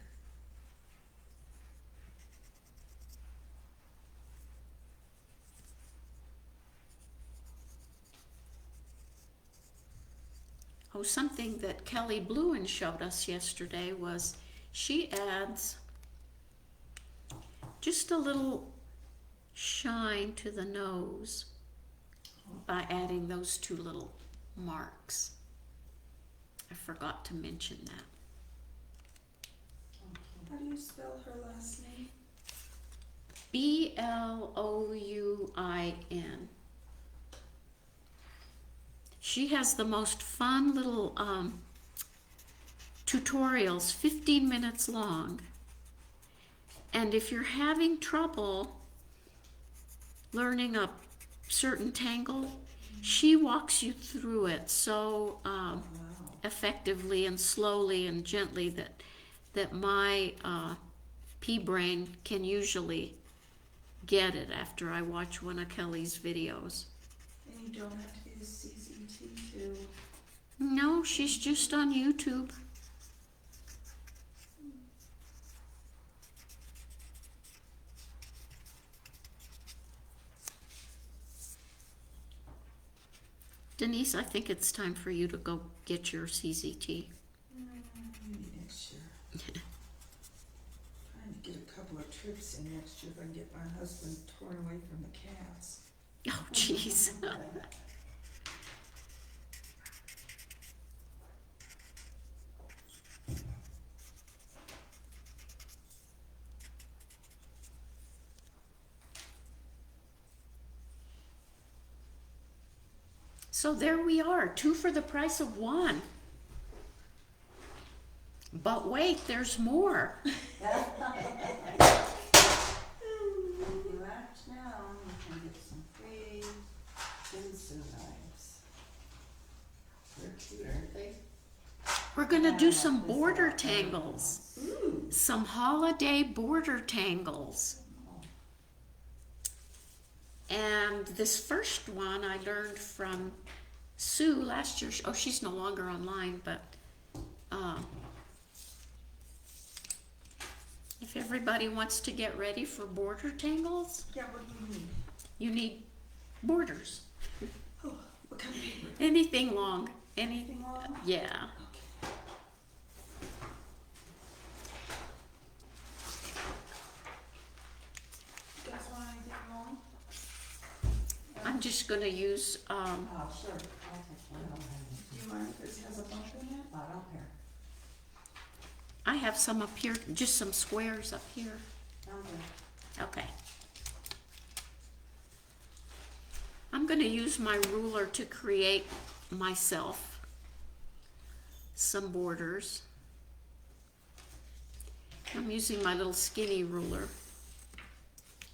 Oh, something that Kelly Bluen showed us yesterday was she adds just a little shine to the nose by adding those two little marks. I forgot to mention that. How do you spell her last name? Blouin. She has the most fun little tutorials, 15 minutes long. And if you're having trouble learning a certain tangle, she walks you through it so Wow. effectively and slowly and gently that my pea-brain can usually get it after I watch one of Kelly's videos. And you don't have to use CZT to. No, she's just on YouTube. Denise, I think it's time for you to go get your CZT. Maybe next year. Trying to get a couple of trips in next year if I can get my husband torn away from the cats. Oh, jeez. So there we are, 2 for the price of 1. But wait, there's more. If you act now, you can get some free Ginsu knives. They're cute, aren't they? We're gonna do some border tangles. Ooh. Some holiday border tangles. And this first one I learned from Sue last year. Oh, she's no longer online, but if everybody wants to get ready for border tangles, Yeah, what do you need? you need borders. Oh, what kind of paper? Anything long. Anything long? Yeah. You guys want anything long? I'm just gonna use, Oh, sure, I'll take one, I don't have any. Do you mind if this has a bump in it? I don't care. I have some up here, just some squares up here. I'm good. Okay. I'm going to use my ruler to create myself some borders. I'm using my little skinny ruler.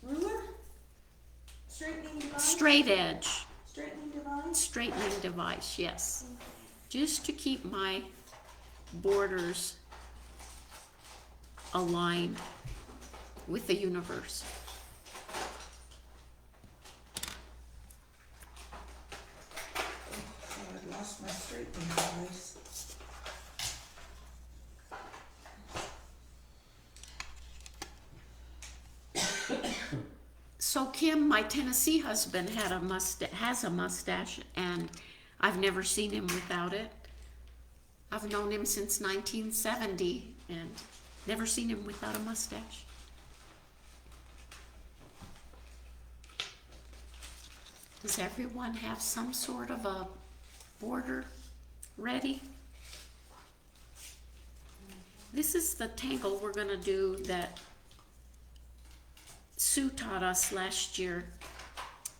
Ruler? Straightening device? Straight edge, Straightening device? straightening device, yes. Just to keep my borders aligned with the universe. Oh, I lost my straightening device. So Kim, my Tennessee husband has a mustache, and I've never seen him without it. I've known him since 1970 and never seen him without a mustache. Does everyone have some sort of a border ready? This is the tangle we're gonna do that Sue taught us last year.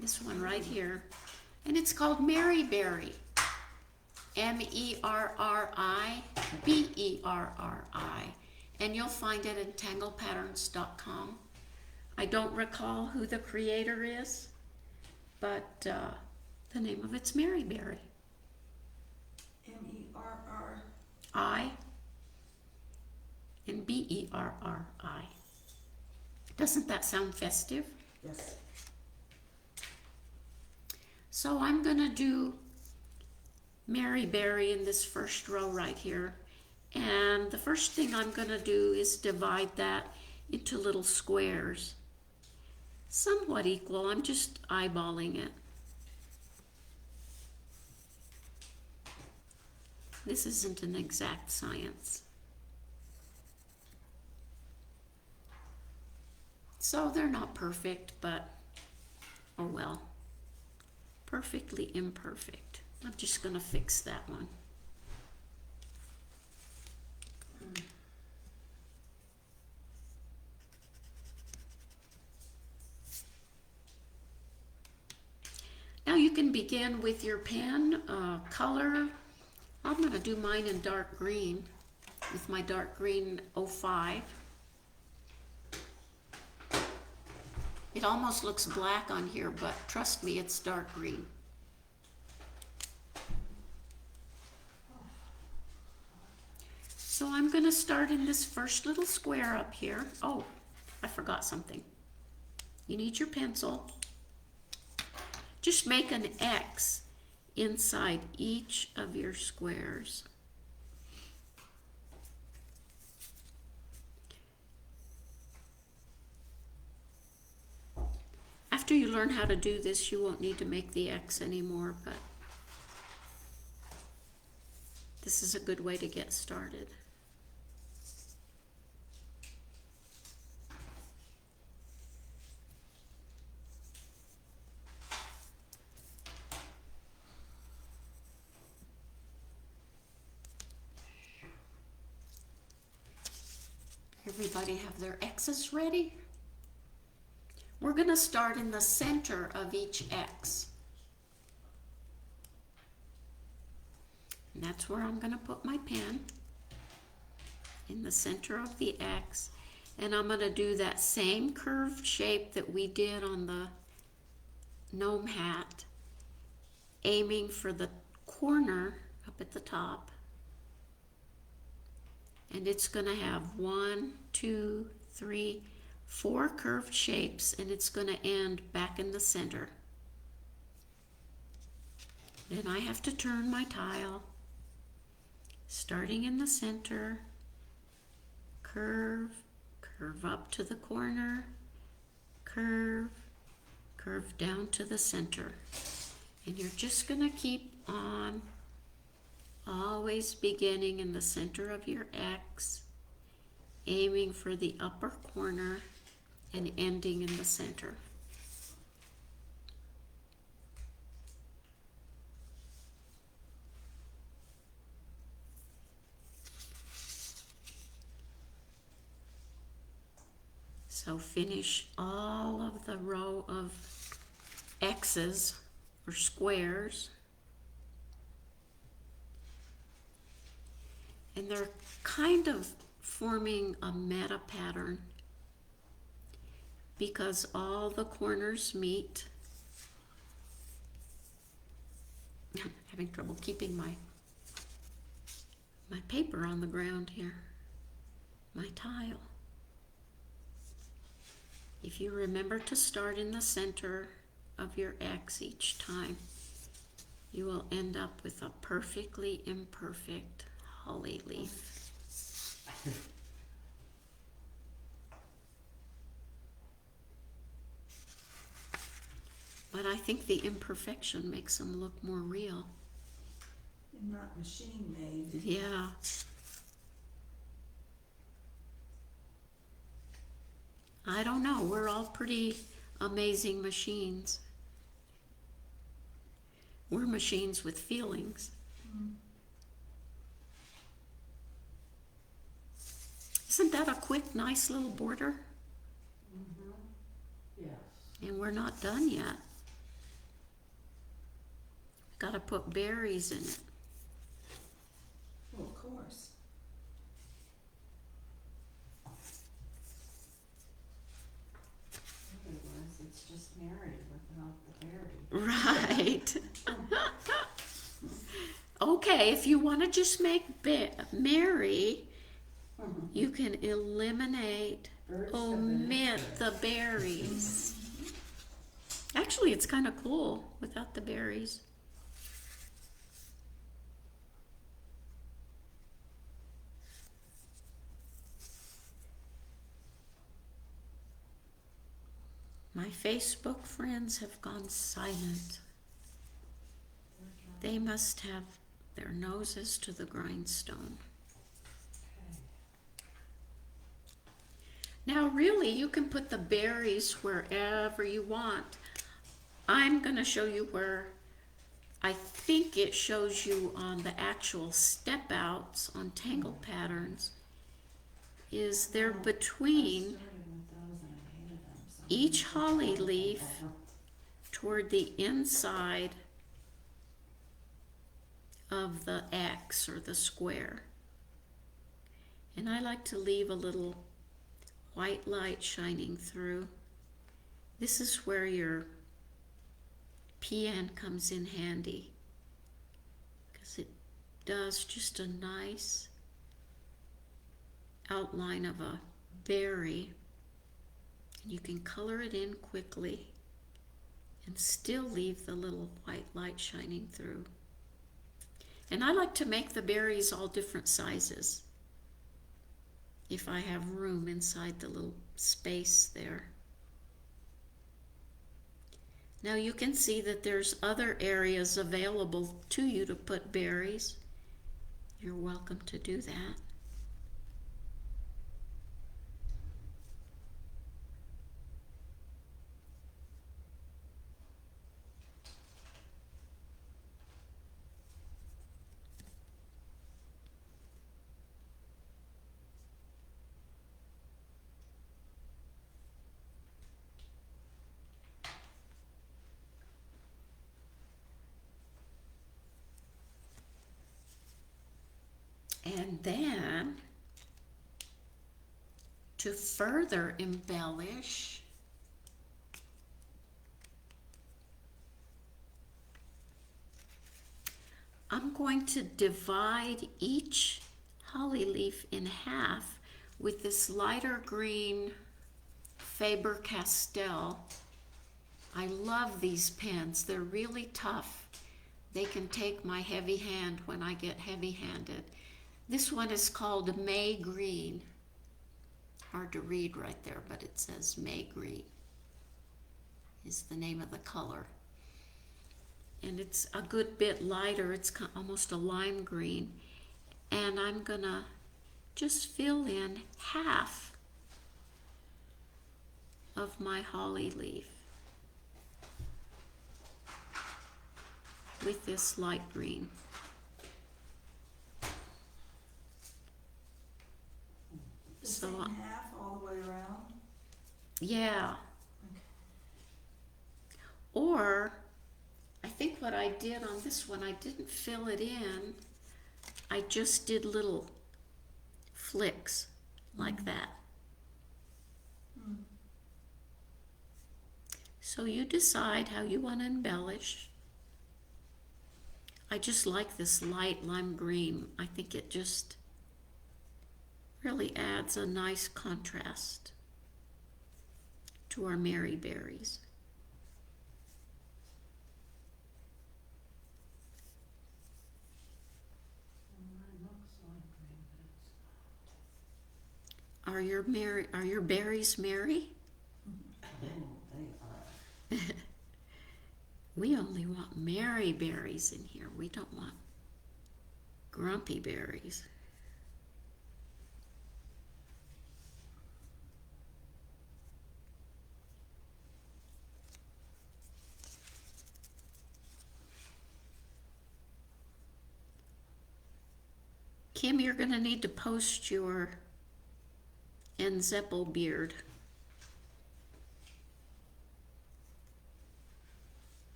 This one right here. And it's called Maryberry. Merriberri. And you'll find it in tanglepatterns.com. I don't recall who the creator is, but the name of it's Maryberry. M-E-R-R. I and Berri. Doesn't that sound festive? Mary Berry in this first row right here. And the first thing I'm going to do is divide that into little squares. Somewhat equal, I'm just eyeballing it. This isn't an exact science. So they're not perfect, but oh well. Perfectly imperfect. I'm just going to fix that one. Now you can begin with your pen, color. I'm going to do mine in dark green with my dark green 05. It almost looks black on here, but trust me, it's dark green. So I'm going to start in this first little square up here. Oh, I forgot something. You need your pencil. Just make an X inside each of your squares. After you learn how to do this, you won't need to make the X anymore, but this is a good way to get started. Everybody have their X's ready? We're going to start in the center of each X. And that's where I'm going to put my pen, in the center of the X. And I'm going to do that same curved shape that we did on the gnome hat, aiming for the corner up at the top. And it's going to have 1, 2, 3, 4 curved shapes, and it's going to end back in the center. Then I have to turn my tile, starting in the center, curve, curve up to the corner, curve, curve down to the center. And you're just going to keep on, always beginning in the center of your X, aiming for the upper corner and ending in the center. So finish all of the row of X's or squares. And they're kind of forming a meta pattern because all the corners meet. I'm having trouble keeping my paper on the ground here, my tile. If you remember to start in the center of your X each time, you will end up with a perfectly imperfect holly leaf. But I think the imperfection makes them look more real. And not machine made. Yeah. I don't know. We're all pretty amazing machines. We're machines with feelings. Isn't that a quick, nice little border? Yes. And we're not done yet. Got to put berries in it. Well, of course. Otherwise, it's just Mary without the berry. Right. Okay, if you want to just make Mary, you can eliminate, Birds have been omit extras. the berries. Actually, it's kind of cool without the berries. My Facebook friends have gone silent. They must have their noses to the grindstone. Now really, you can put the berries wherever you want. I'm going to show you where I think it shows you on the actual step outs on tangle patterns. Is there between each holly leaf toward the inside of the X or the square. And I like to leave a little white light shining through. This is where your PN comes in handy, because it does just a nice outline of a berry. You can color it in quickly and still leave the little white light shining through. And I like to make the berries all different sizes if I have room inside the little space there. Now you can see that there's other areas available to you to put berries. You're welcome to do that. And then, to further embellish, I'm going to divide each holly leaf in half with this lighter green Faber-Castell. I love these pens. They're really tough. They can take my heavy hand when I get heavy-handed. This one is called May Green. Hard to read right there, but it says May Green is the name of the color. And it's a good bit lighter. It's almost a lime green. And I'm gonna just fill in half of my holly leaf with this light green. The So, same half all the way around? yeah. Or, I think what I did on this one, I didn't fill it in. I just did little flicks like that. So you decide how you want to embellish. I just like this light lime green. I think it just really adds a nice contrast to our Mary berries. Are your berries merry? They are. We only want merry berries in here. We don't want grumpy berries. Kim, you're going to need to post your Enzeppel beard.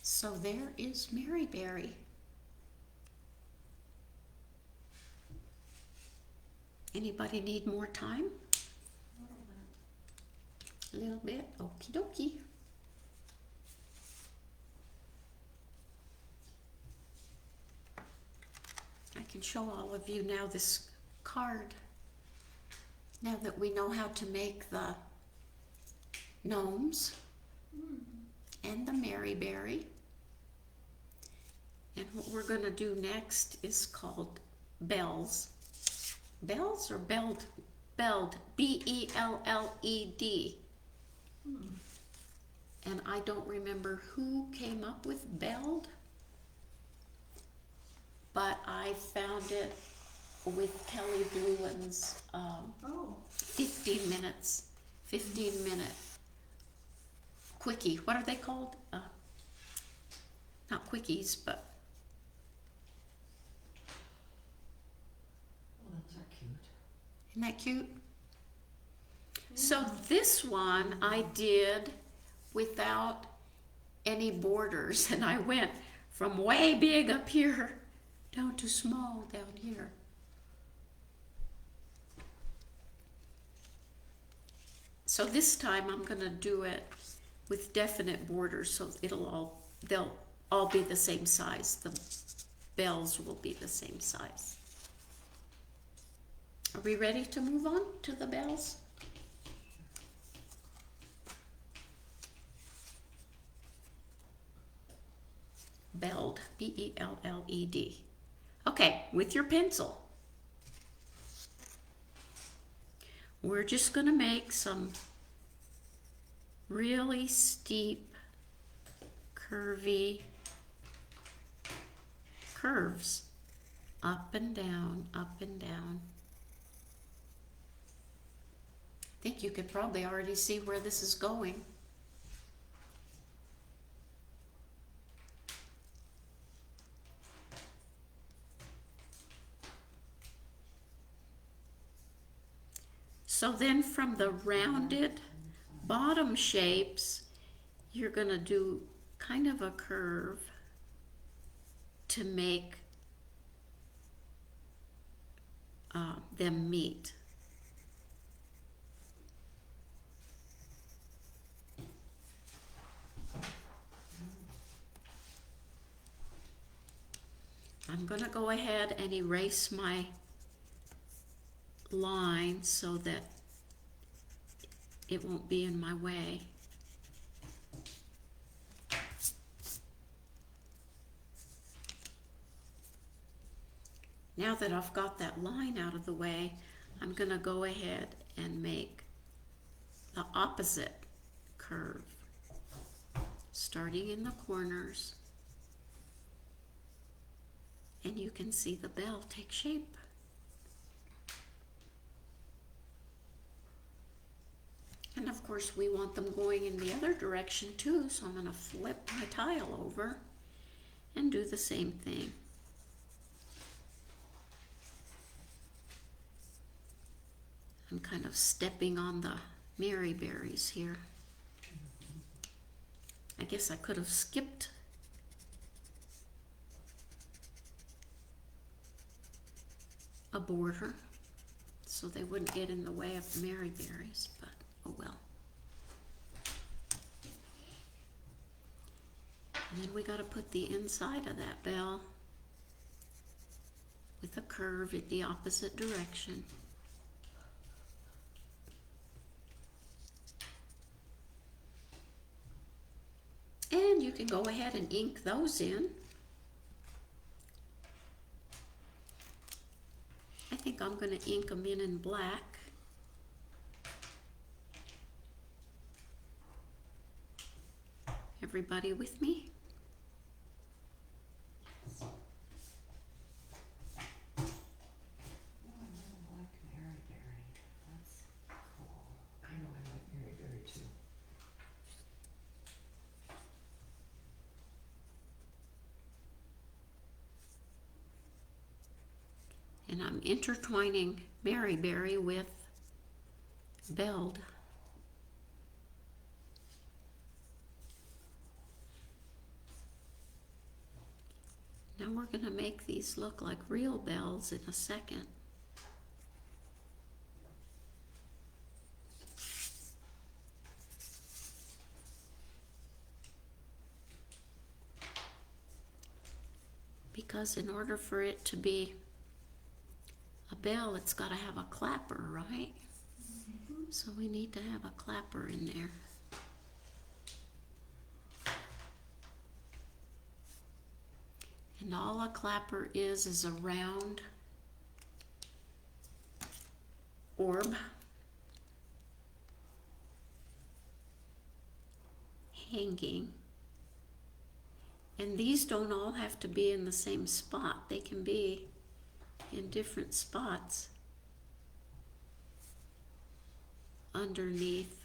So there is Maryberry. Anybody need more time? A little bit? Okie dokie. I can show all of you now this card. Now that we know how to make the gnomes and the Maryberry. And what we're gonna do next is called bells. Bells or belled? Belled, B-E-L-L-E-D. And I don't remember who came up with belled, but I found it with Kelly Bluen's Oh, 15-minute quickie. What are they called? Not quickies, but Oh, those are cute. isn't that cute? So this one I did without any borders, and I went from way big up here down to small down here. So this time I'm gonna do it with definite borders, so they'll all be the same size. The bells will be the same size. Are we ready to move on to the bells? Belled, B-E-L-L-E-D. Okay, with your pencil, we're just gonna make some really steep, curvy curves, up and down, up and down. I think you could probably already see where this is going. So then from the rounded bottom shapes, you're gonna do kind of a curve to make them meet. I'm gonna go ahead and erase my line so that it won't be in my way. Now that I've got that line out of the way, I'm gonna go ahead and make the opposite curve, starting in the corners, and you can see the bell take shape. And of course we want them going in the other direction too, so I'm gonna flip my tile over and do the same thing. I'm kind of stepping on the Mary berries here. I guess I could have skipped a border so they wouldn't get in the way of the Mary berries, but oh well. And then we got to put the inside of that bell with a curve in the opposite direction. And you can go ahead and ink those in. I think I'm going to ink them in black. Everybody with me? Oh, I really like Mary Berry. That's cool. I know I like Mary Berry too. And I'm intertwining Mary Berry with Belled. Now we're going to make these look like real bells in a second. Because in order for it to be a bell, it's got to have a clapper, right? So we need to have a clapper in there. And all a clapper is a round orb hanging. And these don't all have to be in the same spot. They can be in different spots underneath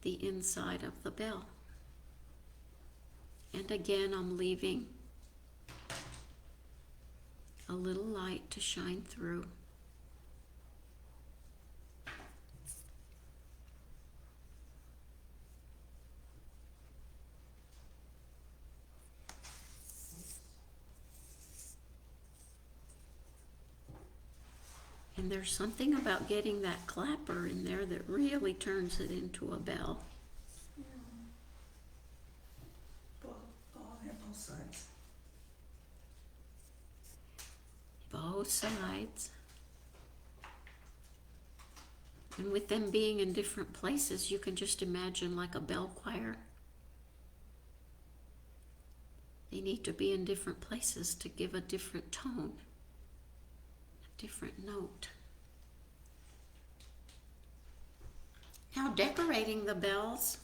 the inside of the bell. And again, I'm leaving a little light to shine through. And there's something about getting that clapper in there that really turns it into a bell. Yeah. Both sides. Both sides. And with them being in different places, you can just imagine like a bell choir. They need to be in different places to give a different tone, a different note. Now decorating the bells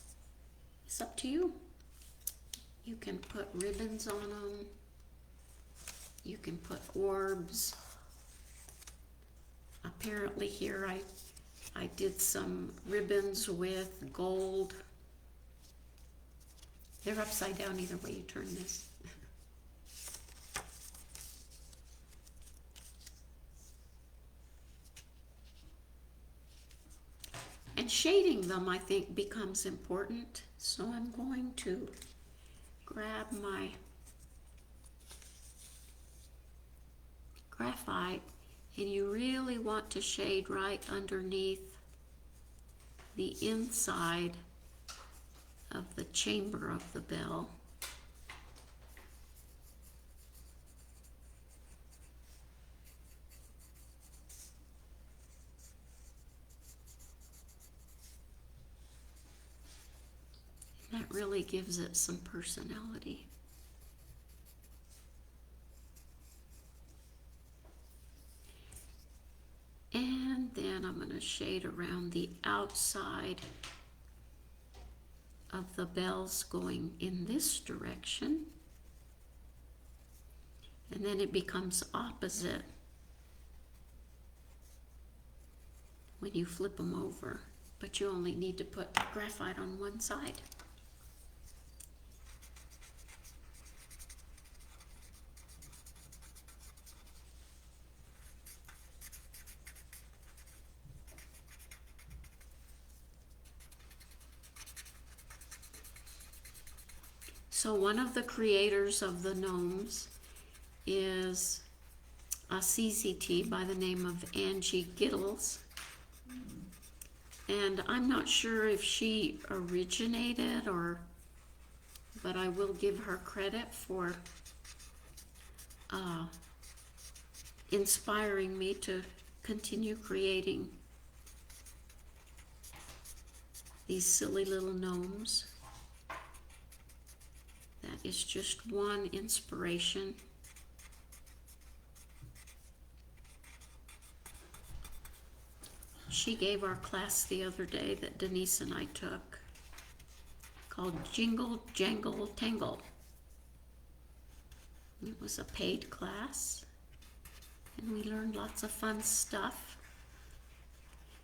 is up to you. You can put ribbons on them. You can put orbs. Apparently here I did some ribbons with gold. They're upside down either way you turn this. And shading them, I think, becomes important. So I'm going to grab my graphite, and you really want to shade right underneath the inside of the chamber of the bell. That really gives it some personality. And then I'm going to shade around the outside of the bells going in this direction. And then it becomes opposite when you flip them over. But you only need to put graphite on one side. So one of the creators of the gnomes is a CZT by the name of Angie Gittles. And I'm not sure if she originated but I will give her credit for inspiring me to continue creating these silly little gnomes. That is just one inspiration. She gave our class the other day that Denise and I took called Jingle Jangle Tangle. It was a paid class and we learned lots of fun stuff.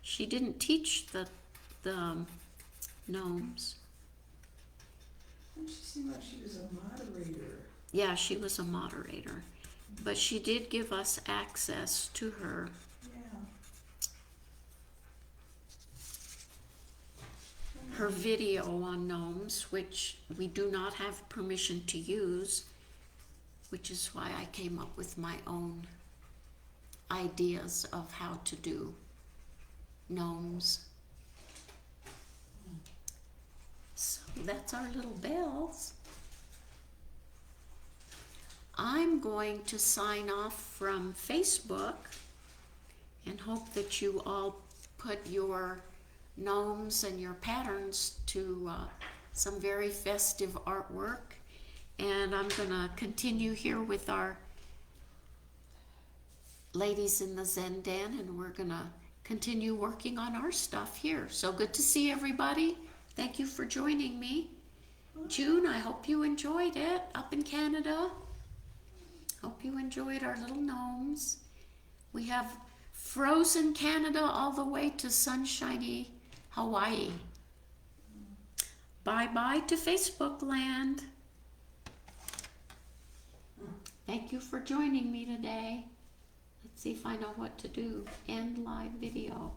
She didn't teach the gnomes. She seemed like she was a moderator. Yeah, she was a moderator, but she did give us access to her. Yeah. Her video on gnomes, which we do not have permission to use, which is why I came up with my own ideas of how to do gnomes. So that's our little bells. I'm going to sign off from Facebook and hope that you all put your gnomes and your patterns to some very festive artwork. and I'm gonna continue here with our ladies in the Zen Den, and we're gonna continue working on our stuff here. So good to see everybody. Thank you for joining me. June, I hope you enjoyed it up in Canada. Hope you enjoyed our little gnomes. We have frozen Canada all the way to sunshiny Hawaii. Bye-bye to Facebook land. Thank you for joining me today. Let's see if I know what to do. End live video.